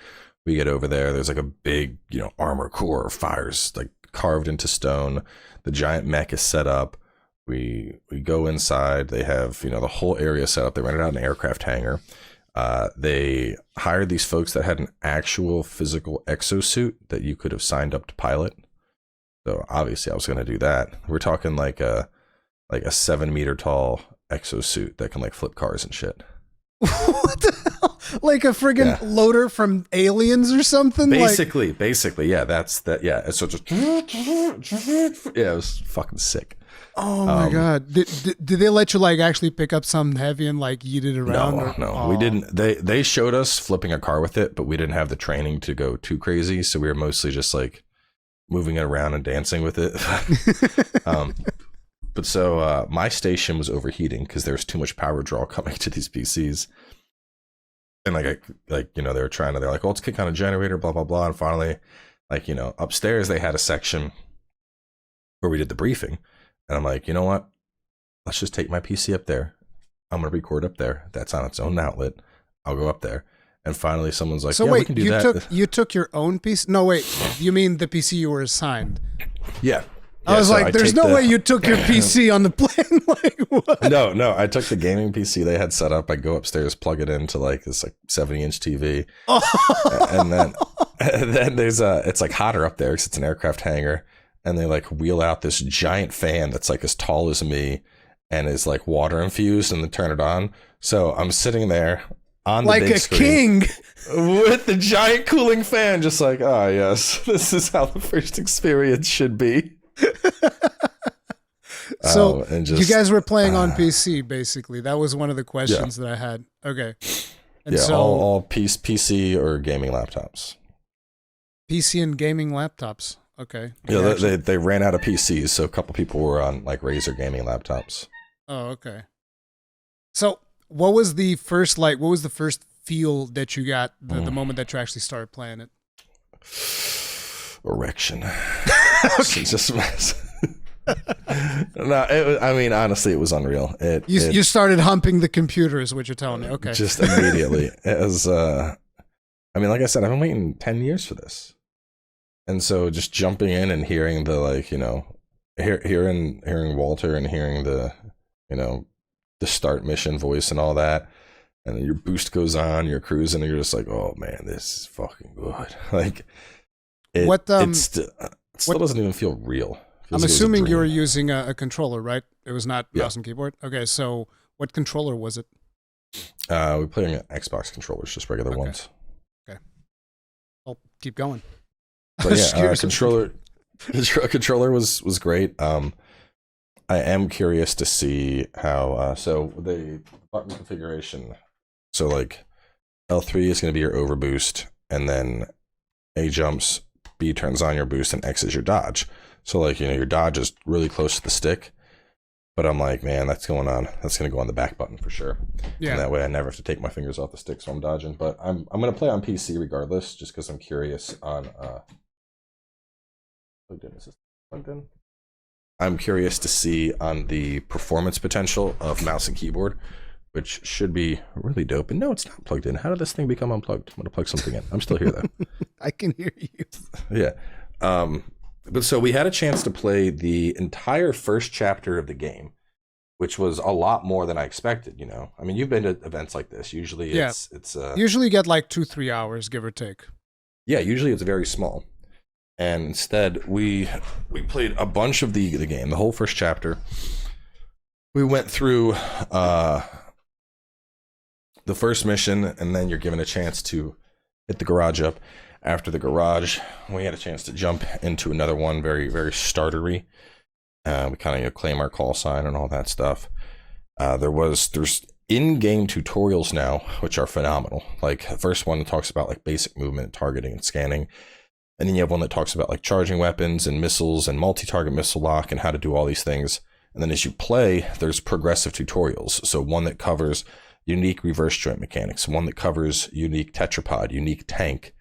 we get over there. There's like a big, Armored Core fires like carved into stone. The giant mech is set up. We go inside. They have, the whole area set up. They rented out an aircraft hangar. They hired these folks that had an actual physical exosuit that you could have signed up to pilot. So obviously I was going to do that. We're talking like a 7-meter tall exosuit that can like flip cars and shit. What the hell? Like a friggin' loader from Aliens or something? Basically, yeah, that's that. Yeah, it's so just it was fucking sick. Oh my god! Did they let you like actually pick up something heavy and like yeet it around? No, we didn't. They showed us flipping a car with it, but we didn't have the training to go too crazy, so we were mostly just like moving it around and dancing with it. But so my station was overheating because there was too much power draw coming to these PCs. And they're like, oh, let's kick on a generator, blah, blah, blah. And finally, upstairs, they had a section where we did the briefing. And I'm like, you know what? Let's just take my PC up there. I'm going to record up there. That's on its own outlet. I'll go up there. And finally, someone's like, we can do that. You took your own PC? No, wait. You mean the PC you were assigned? Yeah. I was like, there's no way you took your PC on the plane. Like, what? No, I took the gaming PC they had set up. I go upstairs, plug it into like this 70-inch TV. And then there's it's like hotter up there because it's an aircraft hangar. And they like wheel out this giant fan that's like as tall as me and is like water infused, and then turn it on. So I'm sitting there on the like big a screen king with the giant cooling fan, just like, yes, this is how the first experience should be. So you guys were playing on PC, basically. That was one of the questions that I had. Okay. And so all PC or gaming laptops. PC and gaming laptops. Okay. Yeah, they ran out of PCs, so a couple people were on like Razer gaming laptops. Oh, okay. So what was the first feel that you got the moment that you actually started playing it? Erection. Just no, I mean, honestly, it was unreal. You started humping the computer, is what you're telling me. Okay. Just immediately. It was, I mean, like I said, I've been waiting 10 years for this. And so just jumping in and hearing the, like, hearing Walter and hearing the, the start mission voice and all that. And then your boost goes on, you're cruising, and you're just like, oh man, this is fucking good. Like, it still doesn't even feel real. I'm assuming you were using a controller, right? It was not mouse and keyboard? Okay, so what controller was it? We're playing Xbox controllers, just regular ones. Okay. Well, keep going. But yeah, controller was great. I am curious to see how, so the button configuration, so like L3 is going to be your overboost, and then A jumps, B turns on your boost, and X is your dodge. So like, your dodge is really close to the stick, but I'm like, man, that's going to go on the back button for sure. Yeah. And that way I never have to take my fingers off the stick, so I'm dodging. But I'm going to play on PC regardless, just because I'm curious on, plugged in. Is this plugged in? I'm curious to see on the performance potential of mouse and keyboard, which should be really dope. And no, it's not plugged in. How did this thing become unplugged? I'm going to plug something in. I'm still here, though. I can hear you. Yeah. But so we had a chance to play the entire first chapter of the game, which was a lot more than I expected, you know? I mean, you've been to events like this. Usually it's usually you get like 2-3 hours, give or take. Yeah, usually it's very small. And instead, we played a bunch of the game, the whole first chapter. We went through the first mission, and then you're given a chance to hit the garage up. After the garage, we had a chance to jump into another one, very, very startery. We kind of claim our call sign and all that stuff. There's in-game tutorials now, which are phenomenal. Like the first one talks about like basic movement, targeting, and scanning. And then you have one that talks about like charging weapons and missiles and multi-target missile lock and how to do all these things. And then as you play, there's progressive tutorials. So one that covers unique reverse joint mechanics, one that covers unique tetrapod, unique tank.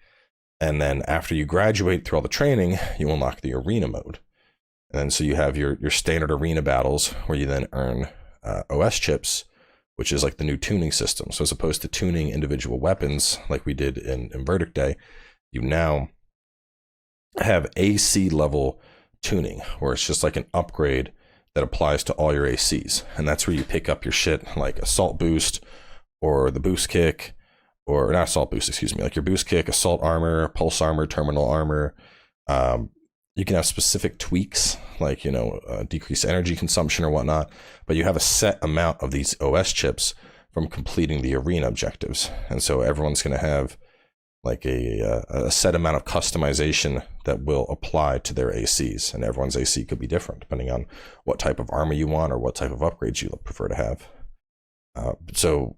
And then after you graduate through all the training, you unlock the arena mode. And then so you have your standard arena battles where you then earn OS chips, which is like the new tuning system. So as opposed to tuning individual weapons like we did in Verdict Day, you now have AC level tuning, where it's just like an upgrade that applies to all your ACs. And that's where you pick up your shit like assault boost or the boost kick, or not assault boost, excuse me, like your boost kick, assault armor, pulse armor, terminal armor. You can have specific tweaks, like, you know, decrease energy consumption or whatnot, but you have a set amount of these OS chips from completing the arena objectives. And so everyone's going to have like a set amount of customization that will apply to their ACs, and everyone's AC could be different depending on what type of armor you want or what type of upgrades you prefer to have. So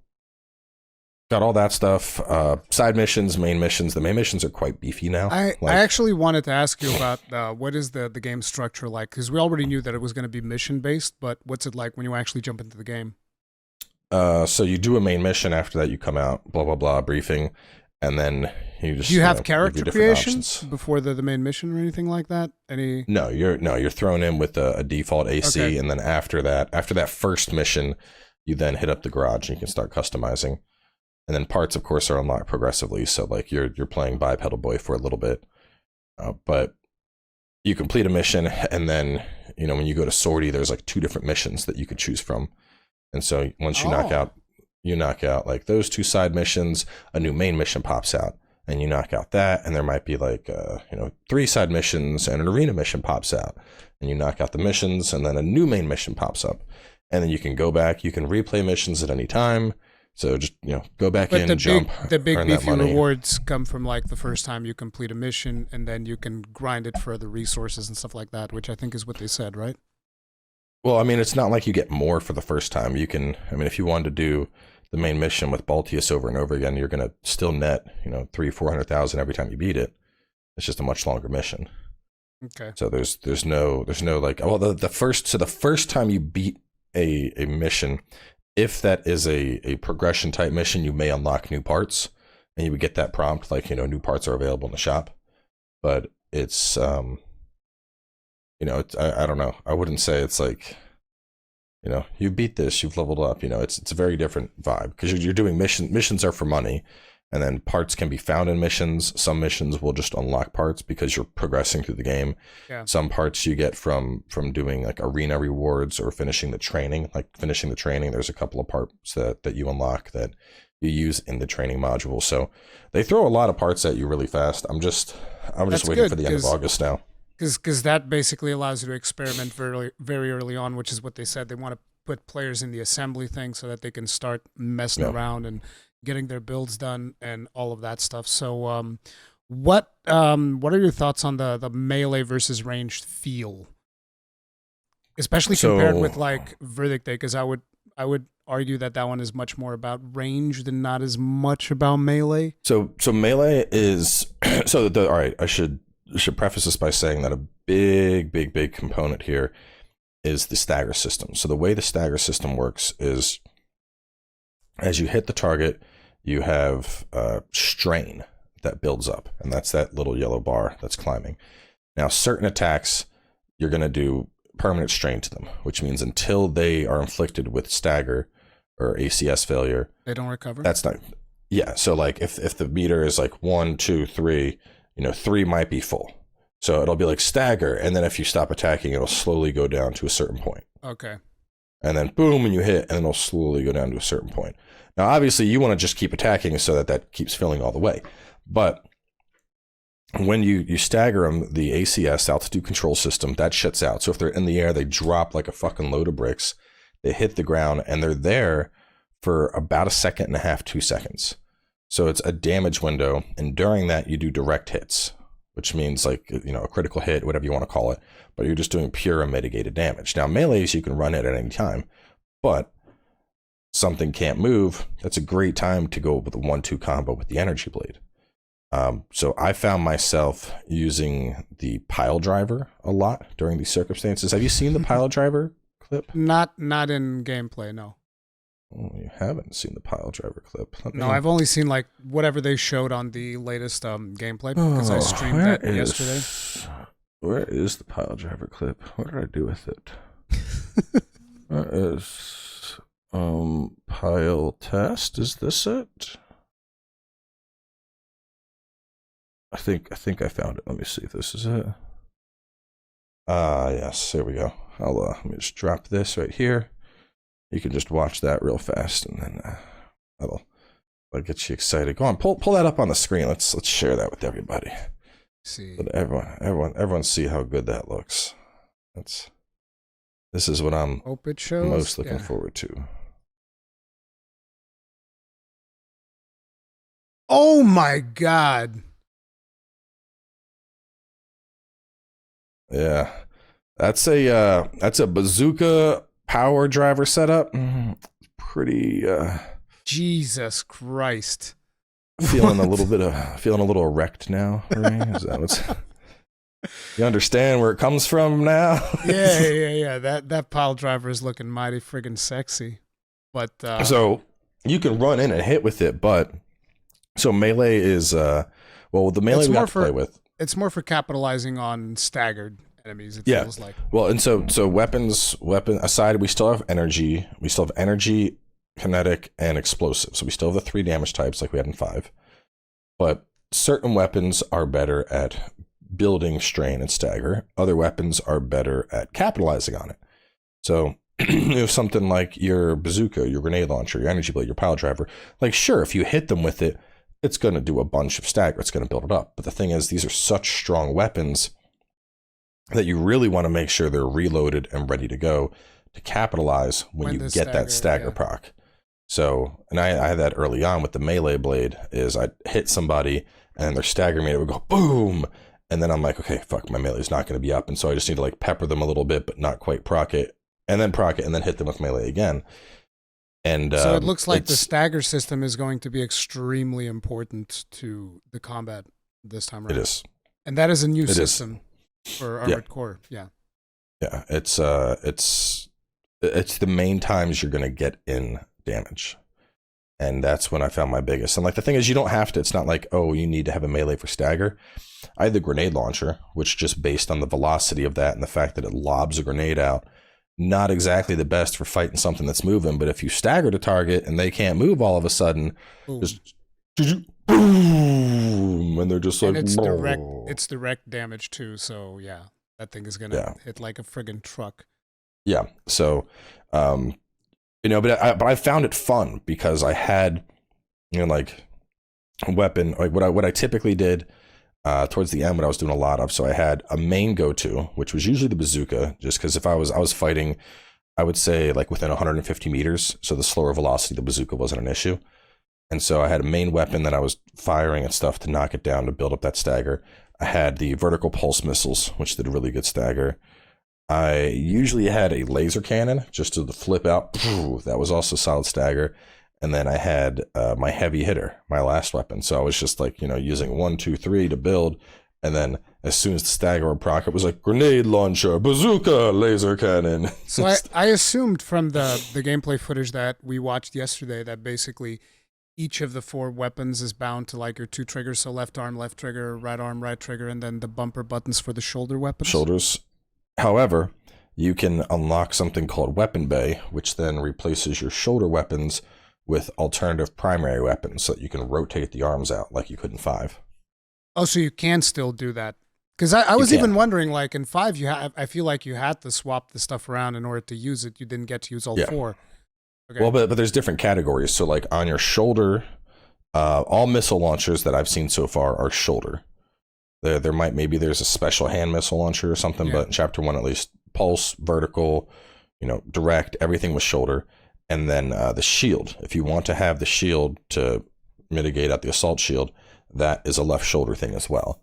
got all that stuff. Side missions, main missions. The main missions are quite beefy now. I actually wanted to ask you about what is the game structure like, because we already knew that it was going to be mission based, but what's it like when you actually jump into the game? So you do a main mission. After that, you come out, blah blah blah, briefing, and then you just. Do you have character creation before the main mission or anything like that? No, you're thrown in with a default AC, okay. And then after that first mission, you then hit up the garage and you can start customizing. And then parts, of course, are unlocked progressively. So like you're playing Bipedal Boy for a little bit, but you complete a mission, and then, you know, when you go to Sortie, there's like 2 different missions that you could choose from. And so once you knock out like those 2 side missions, a new main mission pops out, and you knock out that, and there might be like 3 side missions and an arena mission pops out, and you knock out the missions, and then a new main mission pops up, and then you can go back, you can replay missions at any time. So just, you know, go back in, jump, the big beefy rewards come from like the first time you complete a mission, and then you can grind it for the resources and stuff like that, which I think is what they said, right? Well, I mean, it's not like you get more for the first time. You can, I mean, if you wanted to do the main mission with Baltius over and over again, you're going to still net, you know, 300,000-400,000 every time you beat it. It's just a much longer mission. Okay. So there's no like, well, the first time you beat a mission, if that is a progression type mission, you may unlock new parts, and you would get that prompt like, you know, new parts are available in the shop. But it's, you know, I don't know. I wouldn't say it's like, you know, you beat this, you've leveled up. You know, it's a very different vibe, because you're doing missions are for money, and then parts can be found in missions. Some missions will just unlock parts because you're progressing through the game. Yeah. Some parts you get from doing like arena rewards or finishing the training. Like finishing the training, there's a couple of parts that you unlock that you use in the training module. So they throw a lot of parts at you really fast. I'm just waiting for the end of August now. Because that basically allows you to experiment very, very early on, which is what they said. They want to put players in the assembly thing so that they can start messing around and getting their builds done and all of that stuff. So what are your thoughts on the melee versus ranged feel? Especially compared with like Verdict Day, because I would argue that one is much more about range than not as much about melee. So melee is all right, I should preface this by saying that a big component here is the stagger system. So the way the stagger system works is, as you hit the target, you have strain that builds up, and that's that little yellow bar that's climbing. Now, certain attacks you're going to do permanent strain to them, which means until they are inflicted with stagger or ACS failure, they don't recover. That's not. Yeah. So like if the meter is like 1, 2, 3, 3 might be full. So it'll be like stagger, and then if you stop attacking, it'll slowly go down to a certain point. Okay. And then boom, and you hit, and then it'll slowly go down to a certain point. Now, obviously, you want to just keep attacking so that keeps filling all the way. But when you stagger them, the ACS, altitude control system, that shuts out. So if they're in the air, they drop like a fucking load of bricks. They hit the ground, and they're there for about 1.5 seconds, 2 seconds. So it's a damage window, and during that, you do direct hits, which means like, a critical hit, whatever you want to call it, but you're just doing pure unmitigated damage. Now, melees, you can run it at any time, but something can't move. That's a great time to go with a 1-2 combo with the energy blade. So I found myself using the pile driver a lot during these circumstances. Have you seen the pile driver clip? Not in gameplay, no. Oh, you haven't seen the pile driver clip. No, I've only seen like whatever they showed on the latest gameplay, because I streamed that yesterday. Where is the pile driver clip? What did I do with it? Where is pile test? Is this it? I think I found it. Let me see if this is it. Yes, there we go. Let me just drop this right here. You can just watch that real fast, and then that'll get you excited. Go on, pull that up on the screen. Let's share that with everybody. See, so everyone see how good that looks. This is what I'm most looking forward to. Oh my god! Yeah, that's a bazooka power driver setup. Pretty Jesus Christ. Feeling a little erect now, right? Is that what's you understand where it comes from now? Yeah. That pile driver is looking mighty friggin' sexy. But so you can run in and hit with it, but so melee is the melee we got to play with. It's more for capitalizing on staggered enemies, it feels like. Well, and so weapon aside, we still have energy. We still have energy, kinetic, and explosive. So we still have the 3 damage types like we had in 5. But certain weapons are better at building strain and stagger. Other weapons are better at capitalizing on it. So if something like your bazooka, your grenade launcher, your energy blade, your pile driver, like sure, if you hit them with it, it's going to do a bunch of stagger. It's going to build it up. But the thing is, these are such strong weapons that you really want to make sure they're reloaded and ready to go to capitalize when you get that stagger proc. So, and I had that early on with the melee blade, is I'd hit somebody and their stagger meter would go boom. And then I'm like, okay, fuck, my melee is not going to be up. And so I just need to like pepper them a little bit, but not quite proc it, and then hit them with melee again. And so it looks like the stagger system is going to be extremely important to the combat this time around. It is. And that is a new system for Armored Core. Yeah. Yeah. It's the main times you're going to get in damage. And that's when I found my biggest. And like the thing is, you don't have to, it's not like, oh, you need to have a melee for stagger. I had the grenade launcher, which just based on the velocity of that and the fact that it lobs a grenade out, not exactly the best for fighting something that's moving. But if you stagger the target and they can't move all of a sudden, just boom, and they're just like, it's direct damage too. So yeah, that thing is gonna hit like a friggin' truck. Yeah. So, but I found it fun because I had, like a weapon, like what I typically did towards the end, what I was doing a lot of. So I had a main go-to, which was usually the bazooka, just because if I was fighting, I would say like within 150 meters. So the slower velocity, the bazooka wasn't an issue. And so I had a main weapon that I was firing and stuff to knock it down to build up that stagger. I had the vertical pulse missiles, which did a really good stagger. I usually had a laser cannon just to flip out. That was also solid stagger. And then I had my heavy hitter, my last weapon. So I was just like, using 1, 2, 3 to build. And then as soon as the stagger would proc, it was like grenade launcher, bazooka, laser cannon. So I assumed from the gameplay footage that we watched yesterday that basically each of the 4 weapons is bound to like your 2 triggers. So left arm, left trigger, right arm, right trigger, and then the bumper buttons for the shoulder weapons. Shoulders. However, you can unlock something called Weapon Bay, which then replaces your shoulder weapons with alternative primary weapons so that you can rotate the arms out like you could in 5. Oh, so you can still do that. Because I was even wondering, like in 5, I feel like you had to swap the stuff around in order to use it. You didn't get to use all 4. Okay. Well, but there's different categories. So like on your shoulder, all missile launchers that I've seen so far are shoulder. Maybe there's a special hand missile launcher or something, but in chapter 1 at least, pulse, vertical, direct, everything was shoulder. And then the shield. If you want to have the shield to mitigate out the assault shield, that is a left shoulder thing as well.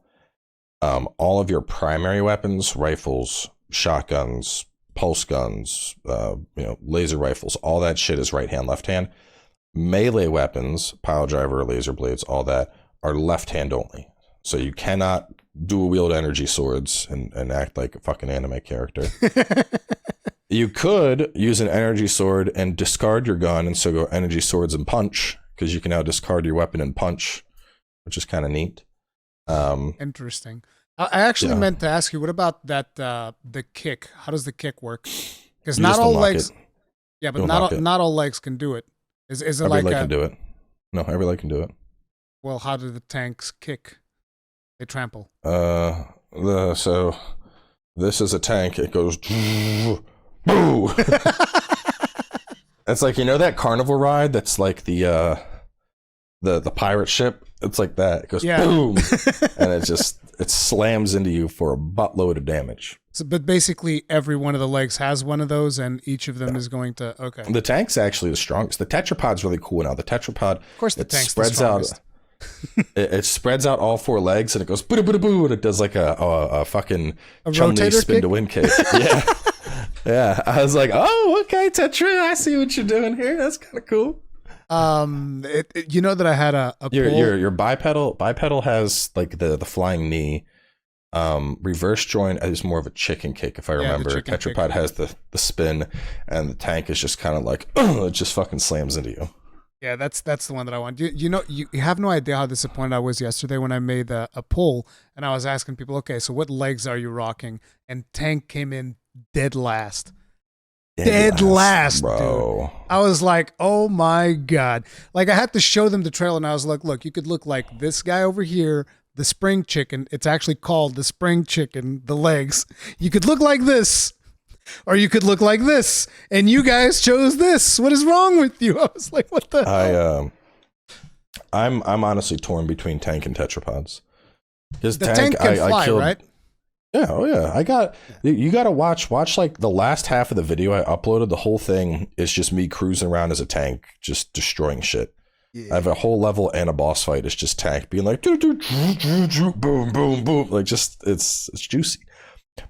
All of your primary weapons, rifles, shotguns, pulse guns, laser rifles, all that shit is right hand, left hand. Melee weapons, pile driver, laser blades, all that are left hand only. So you cannot dual wield energy swords and act like a fucking anime character. You could use an energy sword and discard your gun and so go energy swords and punch, because you can now discard your weapon and punch, which is kind of neat. Interesting. I actually meant to ask you, what about that the kick? How does the kick work? Because not all legs. Yeah, but not all legs can do it. Is it every like leg can do it? No, every leg can do it. Well, how do the tanks kick? They trample. So this is a tank. It goes boo. It's like, that carnival ride that's like the pirate ship. It's like that. It goes boom, and it slams into you for a buttload of damage. So, but basically, every one of the legs has one of those, and each of them is going to The tank's actually the strongest. The tetrapod's really cool now. The tetrapod, of course, the tank's spreads the strongest. out. It spreads out all 4 legs, and it goes boo boo boo, and it does like a fucking Chun-Li spin to win kick. Yeah, yeah. I was like, oh, okay, Tetra, I see what you're doing here. That's kind of cool. That I had a your bipedal has like the flying knee. Reverse joint is more of a chicken kick, if I remember. Tetrapod kick has the spin, and the tank is just kind of like it just fucking slams into you. Yeah, that's the one that I want. You have no idea how disappointed I was yesterday when I made a poll and I was asking people, okay, so what legs are you rocking? And tank came in dead last. Dead last, bro. Dude. I was like, oh my God. Like, I had to show them the trailer, and I was like, look, you could look like this guy over here, the spring chicken. It's actually called the spring chicken, the legs. You could look like this, or you could look like this, and you guys chose this. What is wrong with you? I was like, what the hell? I'm honestly torn between tank and tetrapods. The tank can fly, right? Yeah, oh yeah. You got to watch like the last half of the video I uploaded. The whole thing is just me cruising around as a tank, just destroying shit. Yeah. I have a whole level and a boss fight. It's just tank being like, boom, boom, boom. Like, just, it's juicy.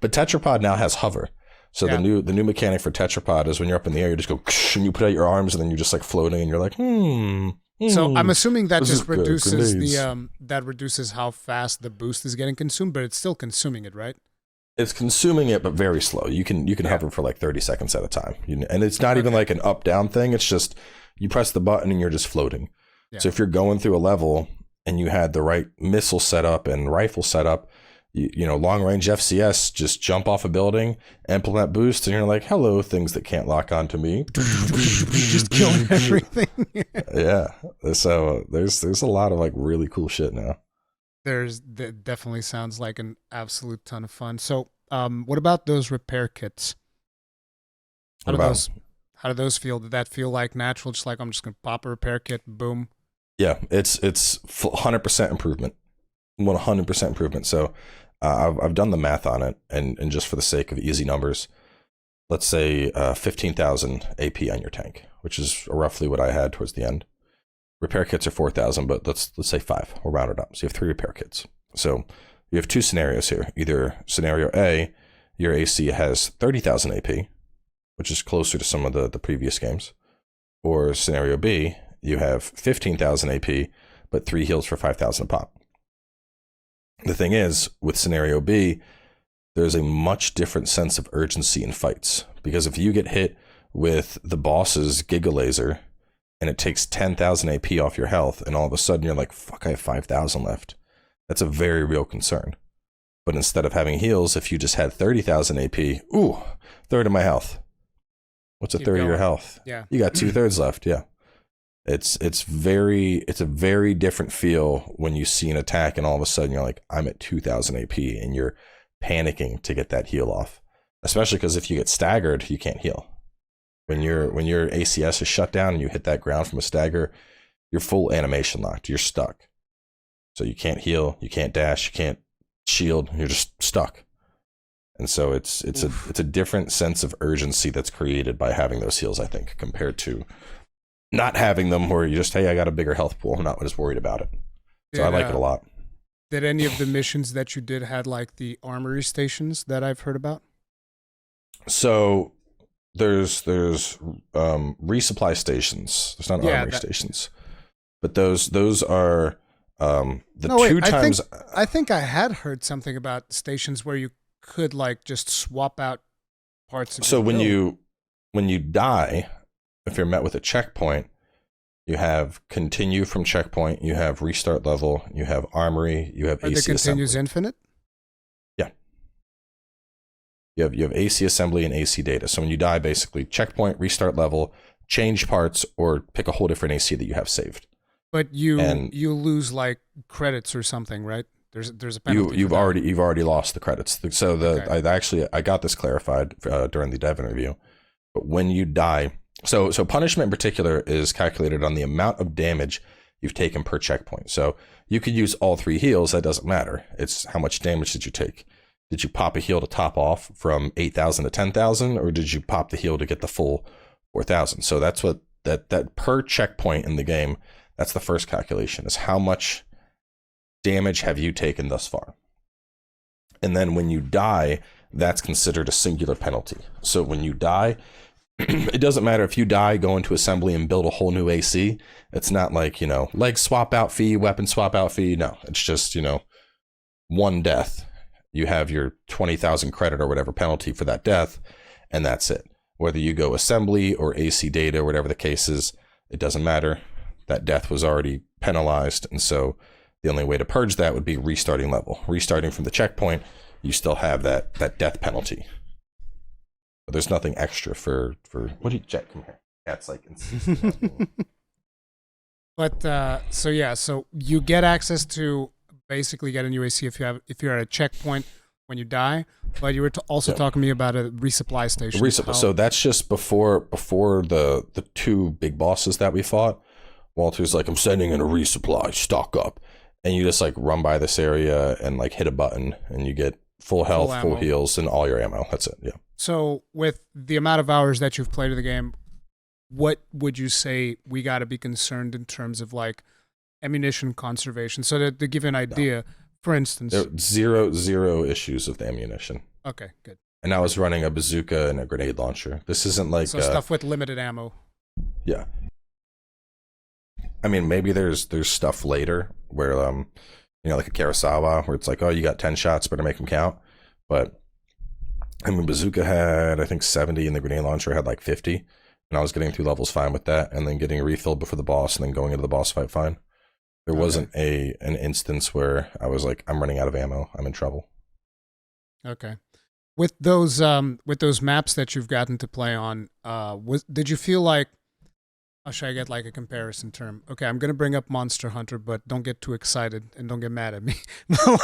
But tetrapod now has hover. So the new mechanic for tetrapod is when you're up in the air, you just go, and you put out your arms, and then you're just like floating, and you're like, So I'm assuming that just reduces that reduces how fast the boost is getting consumed, but it's still consuming it, right? It's consuming it, but very slow. You can hover for like 30 seconds at a time, and it's not even like an up down thing. It's just you press the button and you're just floating. Yeah. So if you're going through a level and you had the right missile setup and rifle setup, long range FCS, just jump off a building, implement boost, and you're like, hello, things that can't lock onto me. Just killing everything. Yeah. So there's a lot of like really cool shit now. That definitely sounds like an absolute ton of fun. So what about those repair kits? How do those feel? Did that feel like natural? Just like, I'm just gonna pop a repair kit, boom. Yeah, it's 100% improvement. 100% improvement. So I've done the math on it, and just for the sake of easy numbers, let's say 15,000 AP on your tank, which is roughly what I had towards the end. Repair kits are 4,000, but let's say 5. We'll round it up. So you have 3 repair kits. So you have 2 scenarios here. Either scenario A, your AC has 30,000 AP, which is closer to some of the previous games. Or scenario B, you have 15,000 AP, but 3 heals for 5,000 a pop. The thing is, with scenario B, there's a much different sense of urgency in fights. Because if you get hit with the boss's Giga Laser, and it takes 10,000 AP off your health, and all of a sudden you're like, fuck, I have 5,000 left. That's a very real concern. But instead of having heals, if you just had 30,000 AP, third of my health. What's a third of your health? Yeah. You got 2/3 left. Yeah. It's a very different feel when you see an attack and all of a sudden you're like, I'm at 2,000 AP and you're panicking to get that heal off. Especially because if you get staggered, you can't heal. When your ACS is shut down and you hit that ground from a stagger, you're full animation locked. You're stuck. So you can't heal, you can't dash, you can't shield, you're just stuck. And so it's a different sense of urgency that's created by having those heals, I think, compared to not having them where you just, hey, I got a bigger health pool, I'm not as worried about it. So I like it a lot. Did any of the missions that you did had like the armory stations that I've heard about? So there's resupply stations. There's not armory stations. But those are I think I had heard something about stations where you could like just swap out parts of so when you die, if you're met with a checkpoint, you have continue from checkpoint, you have restart level, you have armory, you have AC assembly. Continues assembly. infinite? Yeah. You have AC assembly and AC data. So when you die, basically checkpoint, restart level, change parts, or pick a whole different AC that you have saved. But you lose like credits or something, right? There's a penalty. You've already lost the credits. So I got this clarified during the dev interview. But when you die, so punishment in particular is calculated on the amount of damage you've taken per checkpoint. So you could use all 3 heals. That doesn't matter. It's how much damage did you take? Did you pop a heal to top off from 8,000 to 10,000, or did you pop the heal to get the full 4,000? So that's what that per checkpoint in the game. That's the first calculation, is how much damage have you taken thus far. And then when you die, that's considered a singular penalty. So when you die, it doesn't matter if you die, go into assembly and build a whole new AC. It's not like, leg swap out fee, weapon swap out fee. No, it's just, one death. You have your 20,000 credit or whatever penalty for that death, and that's it. Whether you go assembly or AC data or whatever the case is, it doesn't matter. That death was already penalized, and so the only way to purge that would be restarting level. Restarting from the checkpoint, you still have that death penalty. But there's nothing extra for what do you Jack, come here. That's like But so you get access to basically get a new AC if you're at a checkpoint when you die. But you were also talking to me about a resupply station. So that's just before the 2 big bosses that we fought. Walter's like, I'm sending in a resupply, stock up. And you just like run by this area and like hit a button and you get full health, full heals, and all your ammo. That's it. Yeah. So with the amount of hours that you've played of the game, what would you say we got to be concerned in terms of like ammunition conservation? So to give you an idea, for instance, there zero issues with the ammunition. Okay, good. And I was running a bazooka and a grenade launcher. This isn't like stuff with limited ammo. Yeah. I mean, maybe there's stuff later where like a Kurosawa where it's like, oh, you got 10 shots, better make them count. But I mean, bazooka had I think 70 and the grenade launcher had like 50, and I was getting through levels fine with that, and then getting a refill before the boss, and then going into the boss fight fine. There wasn't an instance where I was like, I'm running out of ammo, I'm in trouble. Okay. With those maps that you've gotten to play on, did you feel like, how should I get like a comparison term? Okay, I'm gonna bring up Monster Hunter, but don't get too excited and don't get mad at me.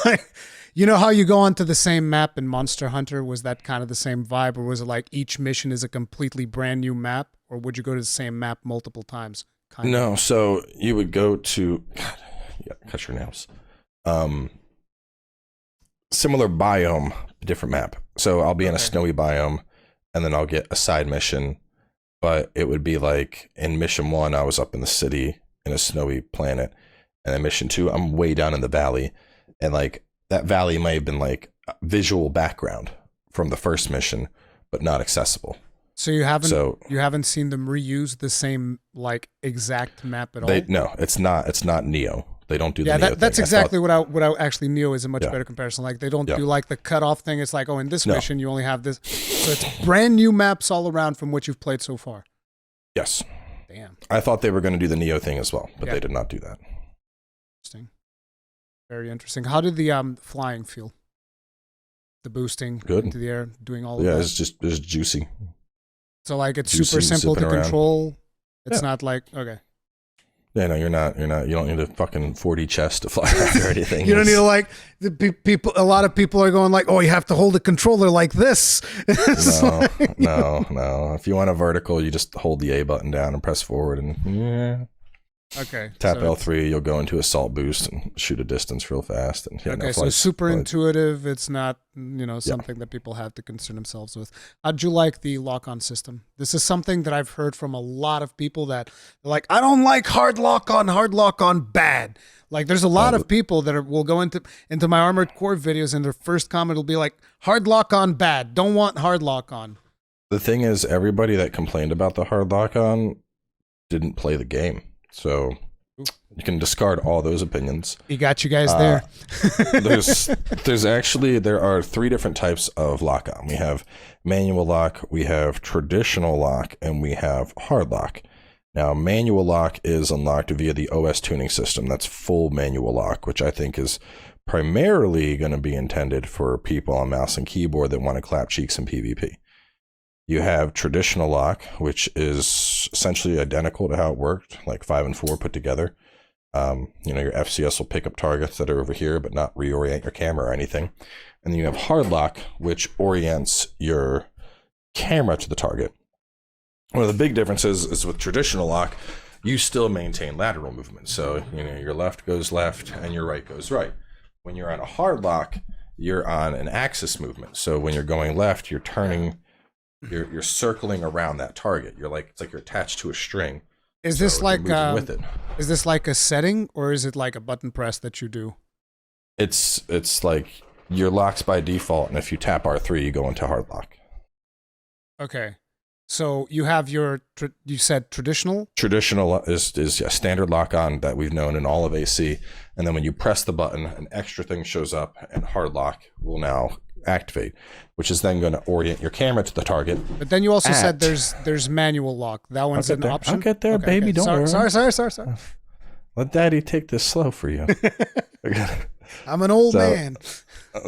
Like, you know how you go onto the same map in Monster Hunter? Was that kind of the same vibe, or was it like each mission is a completely brand new map, or would you go to the same map multiple times? No, so you would go to cut your nails. Similar biome, different map. So I'll be in a snowy biome, and then I'll get a side mission. But it would be like in mission 1, I was up in the city in a snowy planet, and then mission 2, I'm way down in the valley, and like that valley might have been like a visual background from the first mission, but not accessible. So you haven't seen them reuse the same like exact map at all? No, it's not Neo. They don't do the Neo that's thing. exactly what I actually Neo is a much better comparison. Like they don't do like the cutoff thing. It's like, oh, in this mission you only have this. So it's brand new maps all around from what you've played so far. Yes. Damn. I thought they were going to do the Neo thing as well, but they did not do that. Interesting. Very interesting. How did the flying feel? the boosting Good. into the air, doing all of Yeah, that. it's juicy. So like it's Juicy, super simple to zipping around. control. It's Yeah. not like okay. Yeah, no, you're not. You don't need a fucking 4D chest to fly around or anything. You don't need to like the people. A lot of people are going like, oh, you have to hold the controller like this. It's No, like- no. If you want a vertical, you just hold the A button down and press forward, and Okay. tap so L3. You'll go into assault boost and shoot a distance real fast. And okay, so super intuitive. It's not, something that people have to concern themselves with. How'd you like the lock-on system? This is something that I've heard from a lot of people that are like, I don't like hard lock-on bad. Like there's a lot of people that will go into my Armored Core videos and their first comment will be like, hard lock-on bad. Don't want hard lock-on. The thing is, everybody that complained about the hard lock-on didn't play the game. So you can discard all those opinions. He got you guys there. There are 3 different types of lock-on. We have manual lock, we have traditional lock, and we have hard lock. Now, manual lock is unlocked via the OS tuning system. That's full manual lock, which I think is primarily going to be intended for people on mouse and keyboard that want to clap cheeks in PvP. You have traditional lock, which is essentially identical to how it worked, like 5 and 4 put together. Your FCS will pick up targets that are over here, but not reorient your camera or anything. And then you have hard lock, which orients your camera to the target. One of the big differences is with traditional lock, you still maintain lateral movement. So, your left goes left and your right goes right. When you're on a hard lock, you're on an axis movement. So when you're going left, you're turning, you're circling around that target. It's like you're attached to a string. Is this like with it. Is this like a setting or is it like a button press that you do? It's like your lock's by default, and if you tap R3, you go into hard lock. Okay. So you have you said traditional? Traditional is standard lock on that we've known in all of AC. And then when you press the button, an extra thing shows up and hard lock will now activate, which is then going to orient your camera to the target. But then you also said there's manual lock. That one's an option? I'll get there, baby. Don't worry. Sorry. Let daddy take this slow for you. I'm an old man.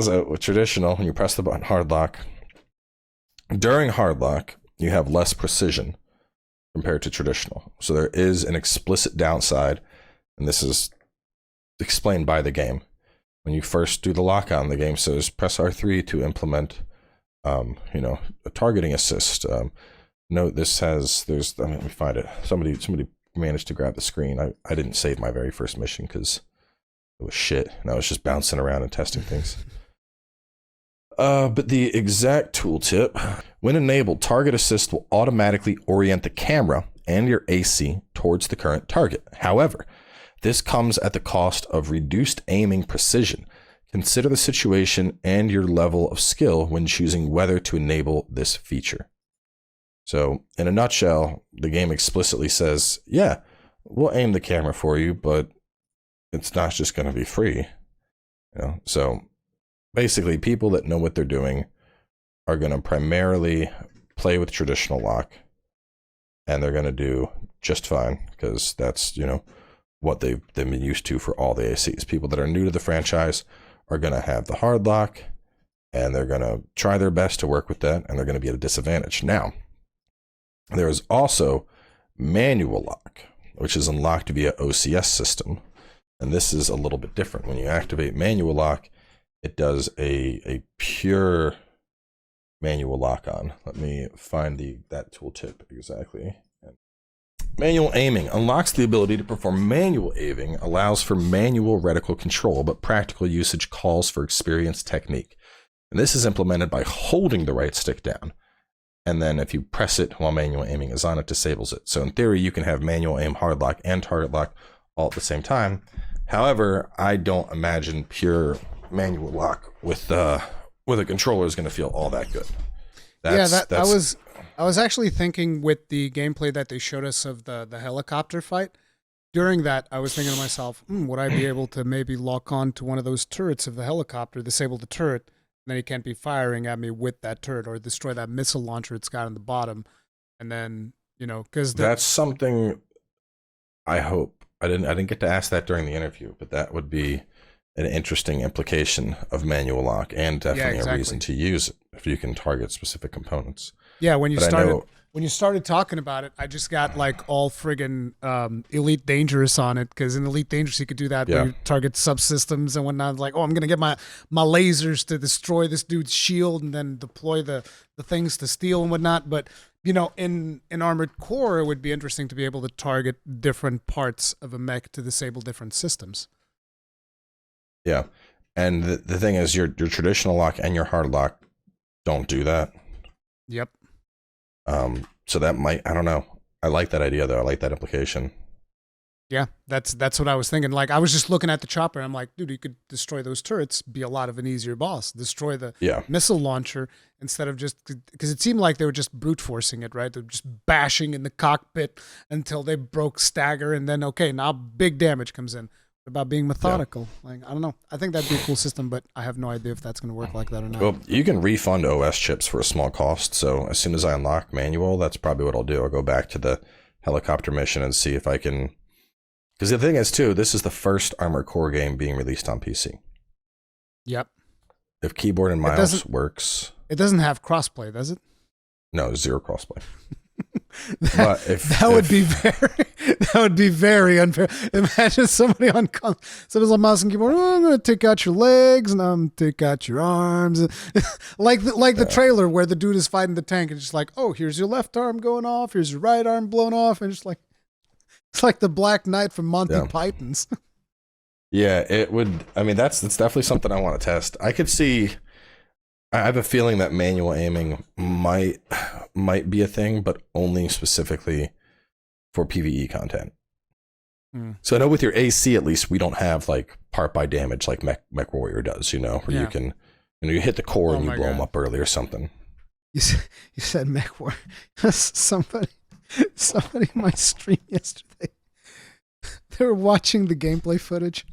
So with traditional, when you press the button hard lock, during hard lock, you have less precision compared to traditional. So there is an explicit downside, and this is explained by the game. When you first do the lock on, the game says press R3 to implement, a targeting assist. Note this has, let me find it. Somebody managed to grab the screen. I didn't save my very first mission because it was shit, and I was just bouncing around and testing things. But the exact tooltip, when enabled, target assist will automatically orient the camera and your AC towards the current target. However, this comes at the cost of reduced aiming precision. Consider the situation and your level of skill when choosing whether to enable this feature. So, in a nutshell, the game explicitly says, yeah, we'll aim the camera for you, but it's not just going to be free. So basically, people that know what they're doing are going to primarily play with traditional lock, and they're going to do just fine because that's, what they've been used to for all the ACs. People that are new to the franchise are going to have the hard lock, and they're going to try their best to work with that, and they're going to be at a disadvantage. Now, there is also manual lock, which is unlocked via OCS system, and this is a little bit different. When you activate manual lock, it does a pure manual lock on. Let me find that tooltip exactly. Manual aiming unlocks the ability to perform manual aiming, allows for manual reticle control, but practical usage calls for experienced technique. And this is implemented by holding the right stick down. And then if you press it while manual aiming is on, it disables it. So in theory, you can have manual aim, hard lock, and target lock all at the same time. However, I don't imagine pure manual lock with a controller is going to feel all that good. I was actually thinking with the gameplay that they showed us of the helicopter fight. During that, I was thinking to myself, would I be able to maybe lock on to one of those turrets of the helicopter, disable the turret, and then he can't be firing at me with that turret, or destroy that missile launcher it's got on the bottom, and then because that's something I hope I didn't get to ask that during the interview, but that would be an interesting implication of manual lock, and definitely a reason to use it if you can target specific components. Yeah, when you started talking about it, I just got like all friggin' Elite Dangerous on it, because in Elite Dangerous you could do that where you target subsystems and whatnot. Like, oh, I'm gonna get my lasers to destroy this dude's shield and then deploy the things to steal and whatnot. But you know, in Armored Core, it would be interesting to be able to target different parts of a mech to disable different systems. Yeah, and the thing is, your traditional lock and your hard lock don't do that. Yep. So that might, I don't know. I like that idea though. I like that implication. Yeah, that's what I was thinking. Like, I was just looking at the chopper and I'm like, dude, you could destroy those turrets, be a lot of an easier boss. Destroy the missile launcher instead of just, because it seemed like they were just brute forcing it, right? They're just bashing in the cockpit until they broke Stagger, and then okay, now big damage comes in. About being methodical. Like, I don't know. I think that'd be a cool system, but I have no idea if that's going to work like that or not. Well, you can refund OS chips for a small cost, so as soon as I unlock manual, that's probably what I'll do. I'll go back to the helicopter mission and see if I can, because the thing is too, this is the first Armored Core game being released on PC. Yep. If keyboard and mouse works. It doesn't have crossplay, does it? No, zero crossplay. That would be very unfair. Imagine somebody on mouse and keyboard. Oh, I'm going to take out your legs and I'm going to take out your arms, like the trailer where the dude is fighting the tank and just like, oh, here's your left arm going off, here's your right arm blown off, and just like, it's like the Black Knight from Monty Python's. Yeah, it would. I mean, that's definitely something I want to test. I could see. I have a feeling that manual aiming might be a thing, but only specifically for PvE content. So I know with your AC, at least, we don't have like part by damage like Mechwarrior does, you know, where you can, you hit the core and you blow them up early or something. You said Mechwarrior. Somebody in my stream yesterday, they were watching the gameplay footage,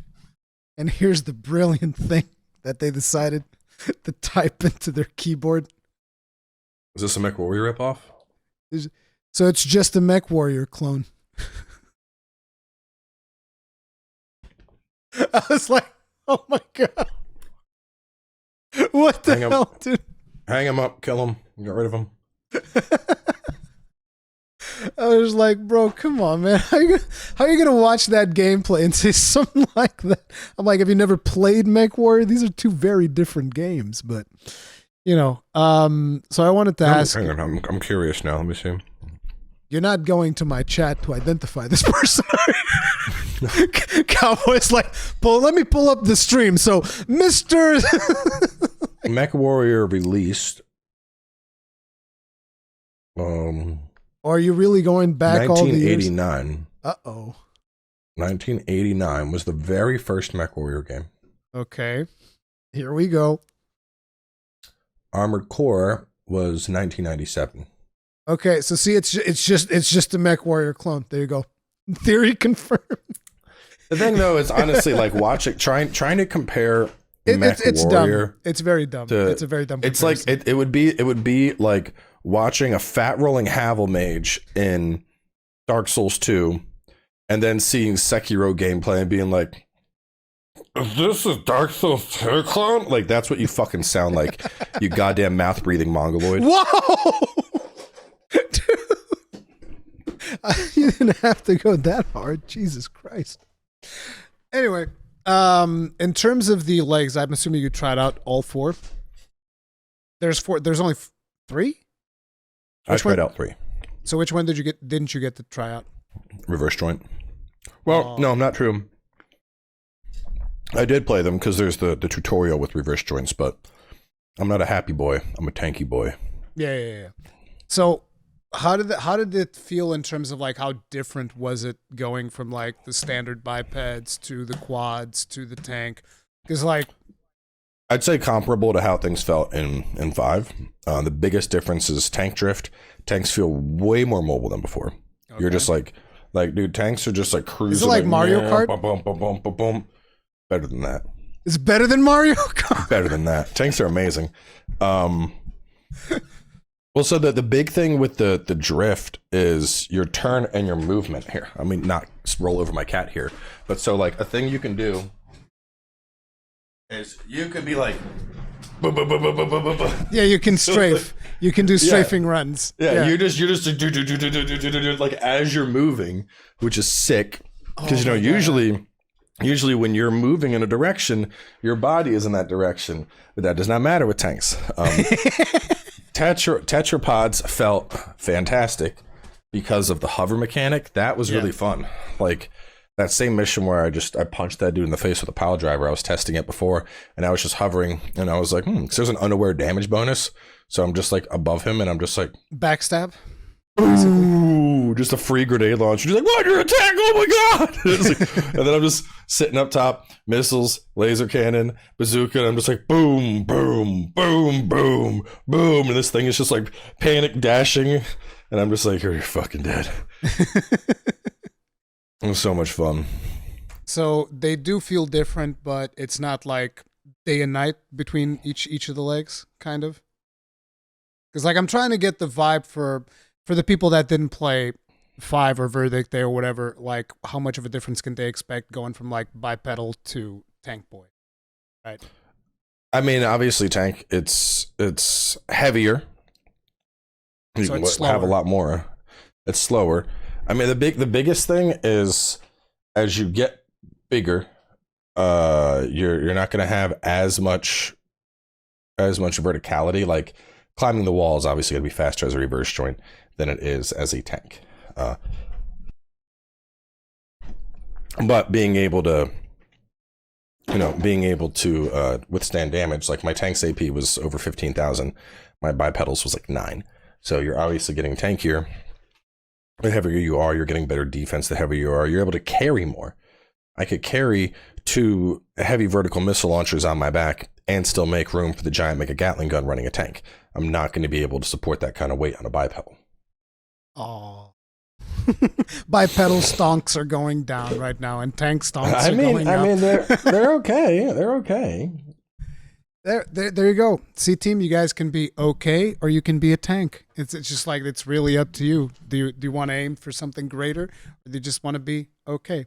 and here's the brilliant thing that they decided to type into their keyboard. Is this a Mechwarrior ripoff? So it's just a Mechwarrior clone. I was like, oh my god. What the hell, dude? Hang him up, kill him, get rid of him. I was like, bro, come on, man. How you gonna watch that gameplay and say something like that? I'm like, have you never played Mechwarrior? These are two very different games, but you know. So I wanted to ask. Hang on, I'm curious now. Let me see. You're not going to my chat to identify this person. Cowboy's like, let me pull up the stream. So, Mr. Mechwarrior released. Are you really going back all the years? 1989. Uh-oh. 1989 was the very first Mechwarrior game. Okay. Here we go. Armored Core was 1997. Okay, so see, it's just a Mechwarrior clone. There you go. Theory confirmed. The thing though is honestly like trying to compare it's dumb. Mechwarrior. It's very dumb. It's a very dumb comparison. It's like it would be like watching a fat rolling Havel Mage in Dark Souls 2 and then seeing Sekiro gameplay and being like, this is Dark Souls 2 clone? Like, that's what you fucking sound like, you goddamn mouth breathing mongoloid. Whoa! Dude. You didn't have to go that hard. Jesus Christ. Anyway, in terms of the legs, I'm assuming you tried out all four. There's four. There's only three? I tried out three. So which one didn't you get to try out? Reverse joint. Well, no, not true. I did play them because there's the tutorial with reverse joints, but I'm not a happy boy. I'm a tanky boy. Yeah. So how did it feel in terms of like how different was it going from like the standard bipeds to the quads to the tank? Because like I'd say comparable to how things felt in 5. The biggest difference is tank drift. Tanks feel way more mobile than before. Okay. You're just like dude, tanks are just like cruising. Is it like Mario Kart? Boom, boom, boom, boom, boom, boom. Better than that. It's better than Mario Kart. Better than that. Tanks are amazing. Well, so the big thing with the drift is your turn and your movement here. I mean, not roll over my cat here, but so like a thing you can do is you could be like, Yeah, you can strafe. You can do strafing runs. Yeah, you're just like as you're moving, which is sick because usually when you're moving in a direction, your body is in that direction, but that does not matter with tanks. Tetrapods felt fantastic because of the hover mechanic. That was really fun. Like that same mission where I punched that dude in the face with a pile driver. I was testing it before, and I was just hovering, and I was like, because there's an unaware damage bonus. So I'm just like above him, and I'm just like backstab. Ooh, just a free grenade launcher. He's like, "What? Your attack! Oh my god!" And then I'm just sitting up top, missiles, laser cannon, bazooka, and I'm just like, boom, boom, boom, boom, boom, and this thing is just like panic dashing, and I'm just like, "You're fucking dead." It was so much fun. So they do feel different, but it's not like day and night between each of the legs, kind of. Because like I'm trying to get the vibe for the people that didn't play 5 or Verdict Day or whatever, like how much of a difference can they expect going from like bipedal to tank boy, right? I mean, obviously tank, it's heavier. You So can it's have a slower. lot more. It's slower. I mean, the biggest thing is as you get bigger, you're not going to have as much verticality. Like climbing the wall is obviously going to be faster as a reverse joint than it is as a tank. But being able to withstand damage, like my tank's AP was over 15,000, my bipedals was like 9. So you're obviously getting tankier. The heavier you are, you're getting better defense. The heavier you are, you're able to carry more. I could carry 2 heavy vertical missile launchers on my back and still make room for the giant mega Gatling gun running a tank. I'm not going to be able to support that kind of weight on a bipedal. Oh. Bipedal stonks are going down right now, and tank stonks are going up. I mean, they're okay. They're okay. There you go. See, team, you guys can be okay, or you can be a tank. It's just like it's really up to you. Do you want to aim for something greater, or do you just want to be okay?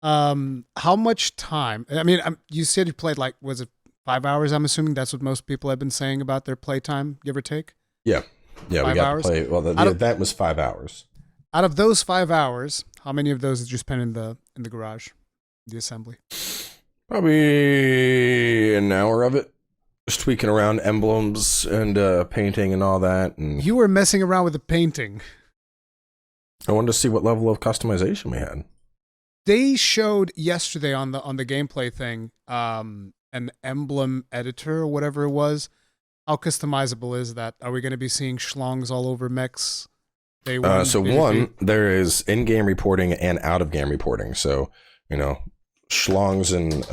How much time? I mean, you said you played like, was it 5 hours? I'm assuming that's what most people have been saying about their playtime, give or take. Yeah, 5 we got hours? to play. Well, the event was 5 hours. Out of those 5 hours, how many of those did you spend in the garage, the assembly? Probably an hour of it, just tweaking around emblems and painting and all that. And You were messing around with the painting. I wanted to see what level of customization we had. They showed yesterday on the gameplay thing an emblem editor or whatever it was. How customizable is that? Are we going to be seeing schlongs all over mechs? Day one, So PvP? one, there is in-game reporting and out-of-game reporting. So schlongs and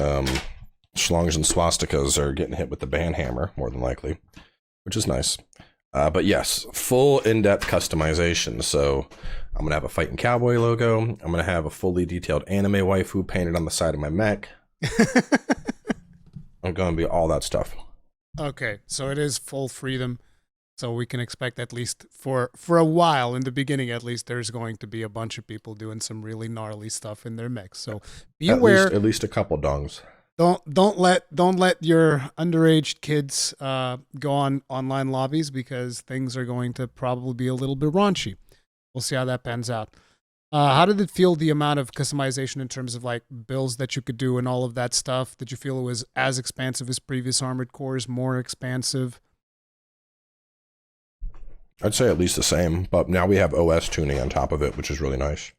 swastikas are getting hit with the ban hammer more than likely, which is nice. But yes, full in-depth customization. So I'm gonna have a FightinCowboy logo. I'm gonna have a fully detailed anime waifu painted on the side of my mech. I'm gonna be all that stuff. Okay, so it is full freedom. So we can expect, at least for a while, in the beginning at least, there's going to be a bunch of people doing some really gnarly stuff in their mechs. So be aware. At least a couple dongs. Don't let your underage kids go on online lobbies, because things are going to probably be a little bit raunchy. We'll see how that pans out. How did it feel, the amount of customization in terms of like builds that you could do and all of that stuff? Did you feel it was as expansive as previous Armored Cores, more expansive? I'd say at least the same, but now we have OS tuning on top of it, which is really nice.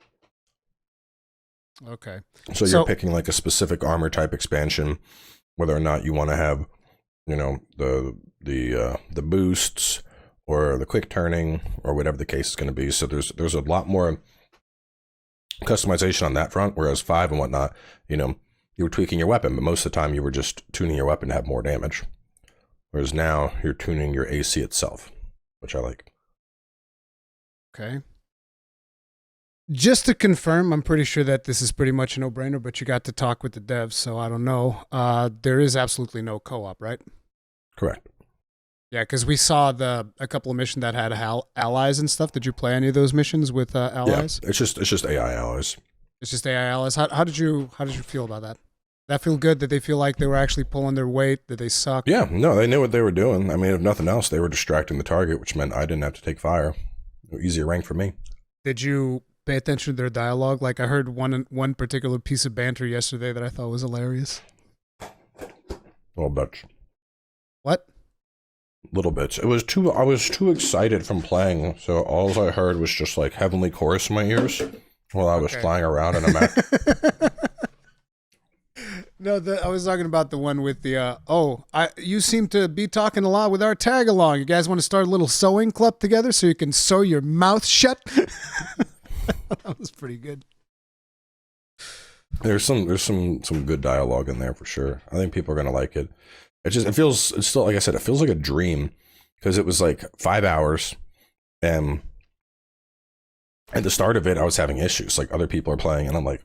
Okay. So you're picking like a specific armor type expansion, whether or not you want to have, the boosts or the quick turning or whatever the case is going to be. So there's a lot more customization on that front. Whereas 5 and whatnot, you were tweaking your weapon, but most of the time you were just tuning your weapon to have more damage. Whereas now you're tuning your AC itself, which I like. Okay. Just to confirm, I'm pretty sure that this is pretty much a no-brainer, but you got to talk with the devs, so I don't know. There is absolutely no co-op, right? Correct. Yeah, because we saw a couple of missions that had allies and stuff. Did you play any of those missions with allies? Yeah, it's just AI allies. It's just AI allies. How did you feel about that? That feel good? That they feel like they were actually pulling their weight? That they suck? Yeah, no, they knew what they were doing. I mean, if nothing else, they were distracting the target, which meant I didn't have to take fire. Easier rank for me. Did you pay attention to their dialogue? Like I heard one particular piece of banter yesterday that I thought was hilarious. Little bitch. What? Little bits. I was too excited from playing, so all I heard was just like heavenly chorus in my ears while I was flying around in a mech. No, I was talking about the one with the, you seem to be talking a lot with our tag along. You guys want to start a little sewing club together so you can sew your mouth shut? That was pretty good. There's some good dialogue in there for sure. I think people are going to like it. It's still, like I said, it feels like a dream because it was like 5 hours. And at the start of it, I was having issues. Like other people are playing and I'm like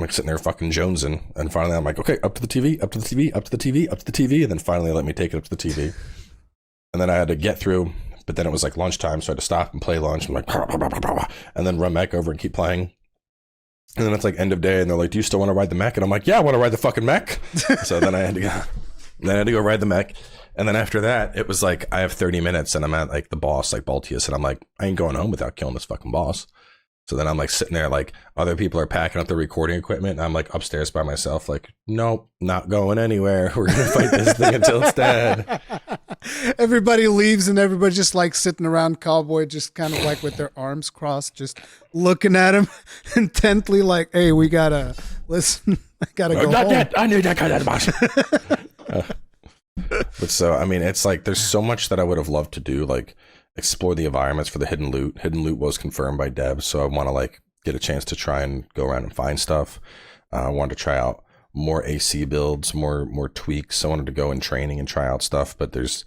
sitting there fucking jonesing, and finally I'm like, okay, up to the TV, up to the TV, up to the TV, up to the TV, and then finally let me take it up to the TV. And then I had to get through, but then it was like lunchtime, so I had to stop and play lunch. I'm like, and then run mech over and keep playing. And then it's like end of day, and they're like, do you still want to ride the mech? And I'm like, yeah, I want to ride the fucking mech. So then I had to go ride the mech. And then after that, it was like, I have 30 minutes and I'm at like the boss, like Baltius, and I'm like, I ain't going home without killing this fucking boss. So then I'm like sitting there, like other people are packing up the recording equipment, and I'm like upstairs by myself, like, nope, not going anywhere. We're gonna fight this thing until it's dead. Everybody leaves, and everybody's just like sitting around Cowboy, just kind of like with their arms crossed, just looking at him intently, like, "Hey, we gotta listen. I gotta go not home." That. I knew that kind of boss. But so I mean, it's like there's so much that I would have loved to do, like explore the environments for the hidden loot. Hidden loot was confirmed by devs, so I want to like get a chance to try and go around and find stuff. I wanted to try out more AC builds, more tweaks. I wanted to go in training and try out stuff, but there's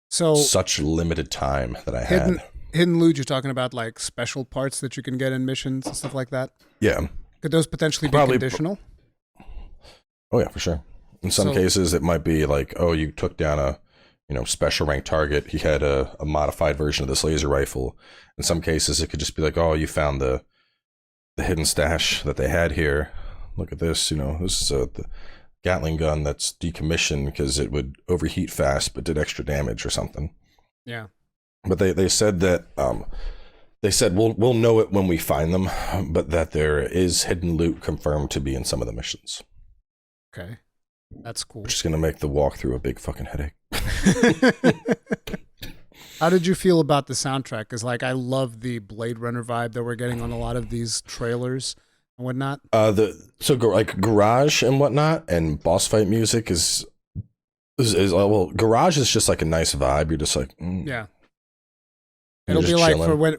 such limited time that I had. Hidden loot, you're talking about like special parts that you can get in missions and stuff like that? Yeah. Could those potentially be conditional? Oh yeah, for sure. In some cases, it might be like, oh, you took down a special rank target. He had a modified version of this laser rifle. In some cases, it could just be like, oh, you found the hidden stash that they had here. Look at this. This is the Gatling gun that's decommissioned because it would overheat fast, but did extra damage or something. Yeah. But they said that we'll know it when we find them, but that there is hidden loot confirmed to be in some of the missions. Okay. That's cool. Which is going to make the walkthrough a big fucking headache. How did you feel about the soundtrack? Because like I love the Blade Runner vibe that we're getting on a lot of these trailers and whatnot. Like garage and whatnot, and boss fight music is garage is just like a nice vibe. You're just like yeah. It'll be like chilling. For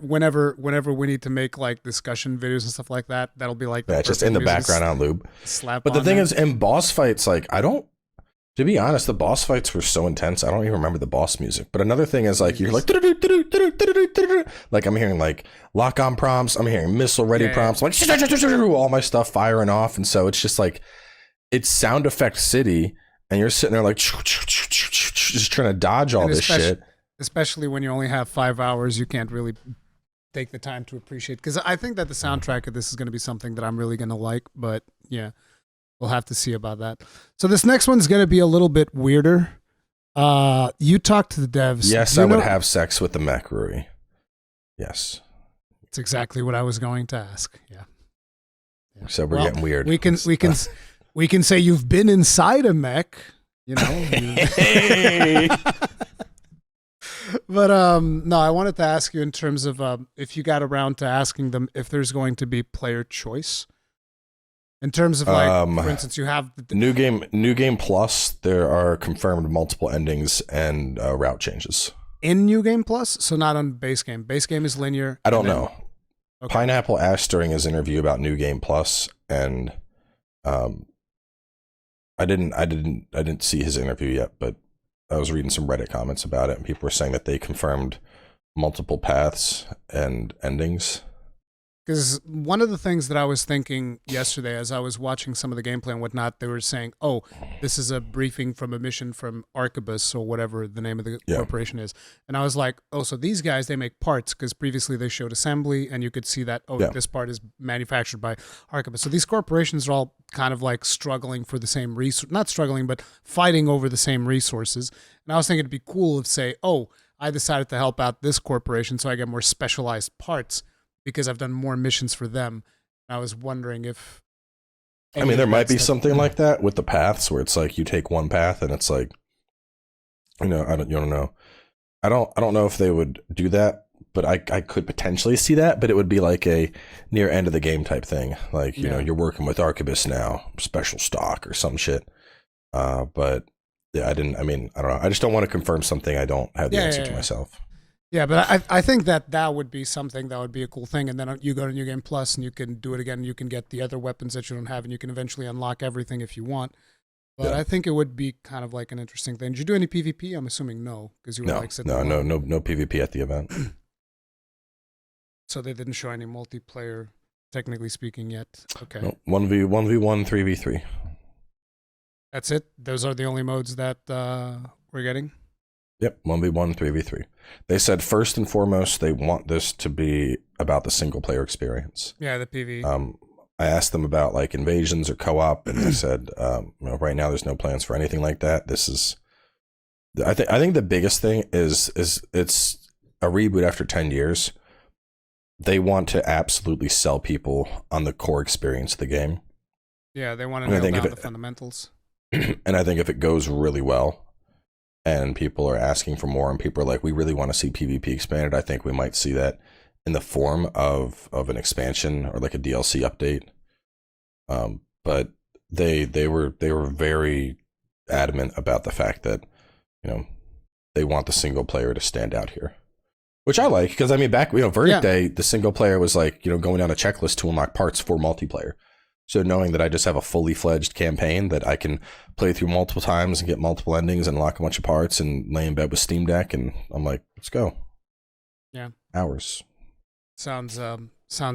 whenever we need to make like discussion videos and stuff like that. That'll be like just in the background on loop. Slap. But the thing is, in boss fights, like to be honest, the boss fights were so intense. I don't even remember the boss music. But another thing is like you're like I'm hearing like lock on prompts. I'm hearing missile ready prompts. Like all my stuff firing off, and so it's just like it's sound effect city, and you're sitting there like just trying to dodge all this shit. Especially when you only have 5 hours, you can't really take the time to appreciate. Because I think that the soundtrack of this is going to be something that I'm really going to like. But yeah, we'll have to see about that. So this next one's going to be a little bit weirder. You talked to the devs. Yes, I would have sex with the Mechwarrior. Yes. It's exactly what I was going to ask. Yeah. So we're getting weird. We can say you've been inside a mech. Hey. But no, I wanted to ask you in terms of if you got around to asking them if there's going to be player choice. In terms of like, for instance, you have the new game plus. There are confirmed multiple endings and route changes in New Game Plus. So not on base game. Base game is linear. I don't know. Okay. Pineapple asked during his interview about New Game Plus, and I didn't see his interview yet, but I was reading some Reddit comments about it, and people were saying that they confirmed multiple paths and endings. Because one of the things that I was thinking yesterday as I was watching some of the gameplay and whatnot, they were saying, oh, this is a briefing from a mission from Arquebus or whatever the name of the corporation is. And I was like, oh, so these guys, they make parts, because previously they showed assembly and you could see that, this part is manufactured by Arquebus. So these corporations are all kind of like struggling for the same resource, not struggling, but fighting over the same resources. And I was thinking it'd be cool if, say, oh, I decided to help out this corporation so I get more specialized parts, because I've done more missions for them. I was wondering if... I mean, there might be something like that with the paths, where it's like you take one path and it's like, you know, you don't know. I don't know if they would do that, but I could potentially see that, but it would be like a near end of the game type thing. Like, you know, you're working with Arquebus now, special stock or some shit. But yeah, I don't know. I just don't want to confirm something I don't have the answer to myself. Yeah, but I think that would be something that would be a cool thing. And then you go to New Game Plus and you can do it again. And you can get the other weapons that you don't have, and you can eventually unlock everything if you want. But I think it would be kind of like an interesting thing. Did you do any PvP? I'm assuming no, because you were like sitting no PvP at the event. So they didn't show any multiplayer, technically speaking, yet. Okay. No, 1v1, 3v3. That's it? Those are the only modes that we're getting? Yep, 1v1, 3v3. They said first and foremost they want this to be about the single player experience. Yeah, the PvE. I asked them about like invasions or co-op, and they said, right now there's no plans for anything like that. This is, I think the biggest thing is it's a reboot after 10 years. They want to absolutely sell people on the core experience of the game. Yeah, they want to nail down the fundamentals. And I think if it goes really well, and people are asking for more, and people are like, we really want to see PvP expanded, I think we might see that in the form of an expansion or like a DLC update. But they were very adamant about the fact that, you know, they want the single player to stand out here, which I like, because I mean, back, you know, Verdict Day, the single player was like, you know, going down a checklist to unlock parts for multiplayer. So knowing that I just have a fully fledged campaign that I can play through multiple times and get multiple endings and unlock a bunch of parts and lay in bed with Steam Deck, and I'm like, let's go. Yeah. Hours. Sounds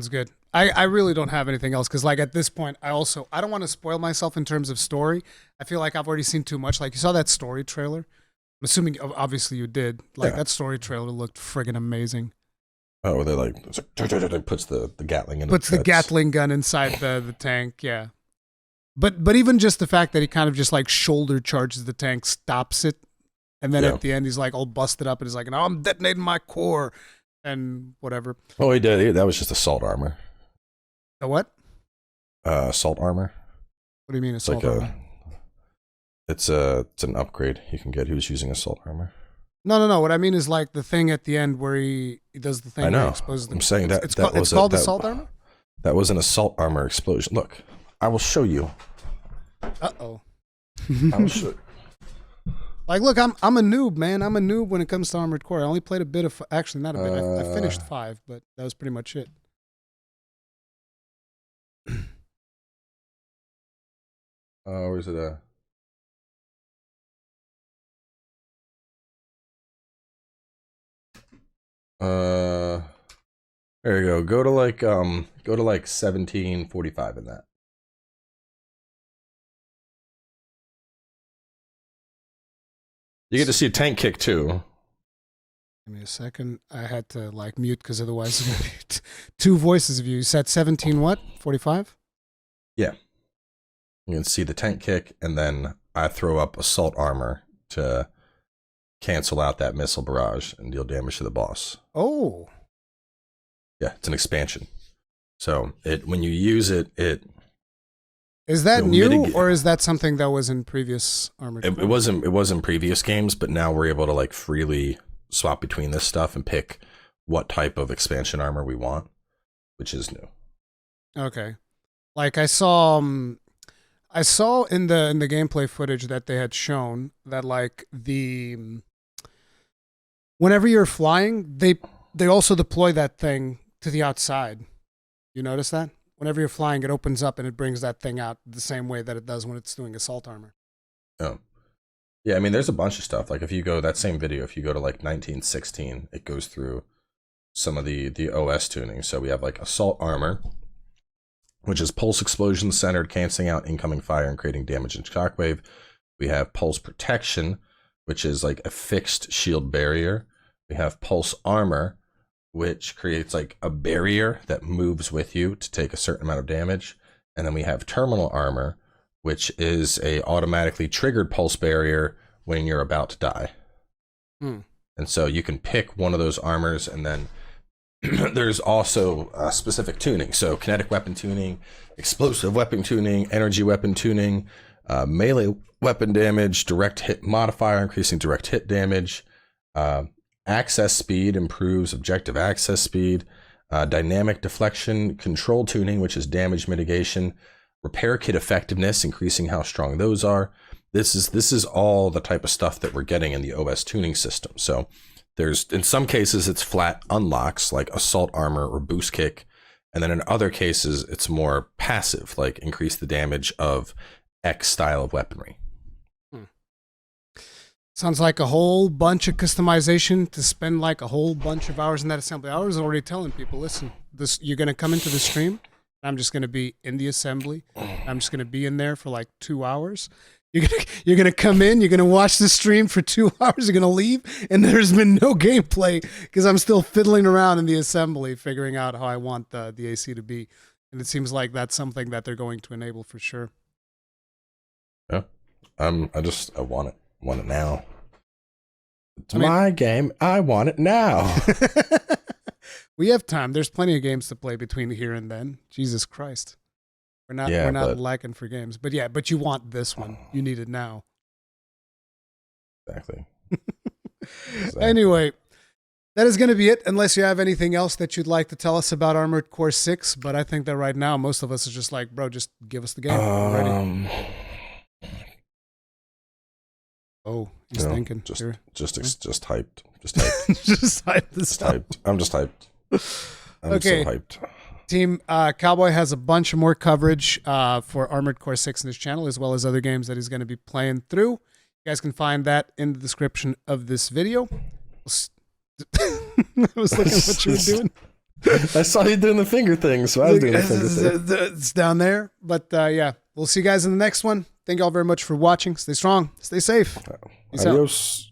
good. I really don't have anything else, because like at this point, I don't want to spoil myself in terms of story. I feel like I've already seen too much. Like, you saw that story trailer? I'm assuming obviously you did. Like, that story trailer looked friggin' amazing. Oh, they're like, it puts the Gatling in. Puts the Gatling gun inside the tank, yeah. But even just the fact that he kind of just like shoulder charges the tank, stops it, and then at the end he's like all busted up and he's like, "No, I'm detonating my core," and whatever. Oh, he did. That was just assault armor. A what? Assault armor. What do you mean assault armor? It's an upgrade you can get. He was using assault armor. No. What I mean is like the thing at the end where he does the thing. I know. I'm saying that it's called assault armor. That was an assault armor explosion. Look, I will show you. Uh-oh. I will show. Like, look, I'm a noob, man. I'm a noob when it comes to Armored Core. I only played a bit of, actually not a bit. I finished 5, but that was pretty much it. Where's it at? There you go. Go to like 1745 in that. You get to see a tank kick too. Give me a second. I had to like mute because otherwise it's gonna be two voices of you. You said 17 what? 45? Yeah. You can see the tank kick, and then I throw up assault armor to cancel out that missile barrage and deal damage to the boss. Oh. Yeah, it's an expansion. So when you use it, is that new, or is that something that was in previous Armored Core? It was in previous games, but now we're able to like freely swap between this stuff and pick what type of expansion armor we want, which is new. Okay. Like I saw in the gameplay footage that they had shown that like whenever you're flying, they also deploy that thing to the outside. You notice that? Whenever you're flying, it opens up and it brings that thing out the same way that it does when it's doing assault armor. Oh. Yeah, I mean, there's a bunch of stuff. Like if you go that same video, if you go to like 1916, it goes through some of the OS tuning. So we have like assault armor, which is pulse explosion centered, canceling out incoming fire and creating damage and shockwave. We have pulse protection, which is like a fixed shield barrier. We have pulse armor, which creates like a barrier that moves with you to take a certain amount of damage. And then we have terminal armor, which is a automatically triggered pulse barrier when you're about to die. And so you can pick one of those armors, and then there's also specific tuning. So kinetic weapon tuning, explosive weapon tuning, energy weapon tuning, melee weapon damage, direct hit modifier, increasing direct hit damage, access speed improves objective access speed, dynamic deflection, control tuning, which is damage mitigation, repair kit effectiveness, increasing how strong those are. This is all the type of stuff that we're getting in the OS tuning system. So there's, in some cases, it's flat unlocks like assault armor or boost kick. And then in other cases, it's more passive, like increase the damage of X style of weaponry. Sounds like a whole bunch of customization to spend like a whole bunch of hours in that assembly. I was already telling people, listen, you're going to come into the stream. I'm just going to be in the assembly. I'm just going to be in there for like 2 hours. You're gonna come in, you're gonna watch the stream for 2 hours, you're gonna leave, and there's been no gameplay because I'm still fiddling around in the assembly, figuring out how I want the AC to be. And it seems like that's something that they're going to enable for sure. Yeah, I want it. I want it now. It's my game. I want it now. We have time. There's plenty of games to play between here and then. Jesus Christ. We're not lacking for games. But you want this one. You need it now. Exactly. Anyway, that is going to be it, unless you have anything else that you'd like to tell us about Armored Core 6. But I think that right now, most of us are just like, bro, just give us the game. I'm ready. Oh, he's thinking. Just hyped. Just hyped. Just hyped this just hyped. I'm just hyped. I'm so hyped. Team Cowboy has a bunch of more coverage for Armored Core 6 in his channel, as well as other games that he's going to be playing through. You guys can find that in the description of this video. I was looking at what you were doing. I saw you doing the finger thing, so I was doing the finger thing. It's down there. But yeah, we'll see you guys in the next one. Thank you all very much for watching. Stay strong. Stay safe. Adios.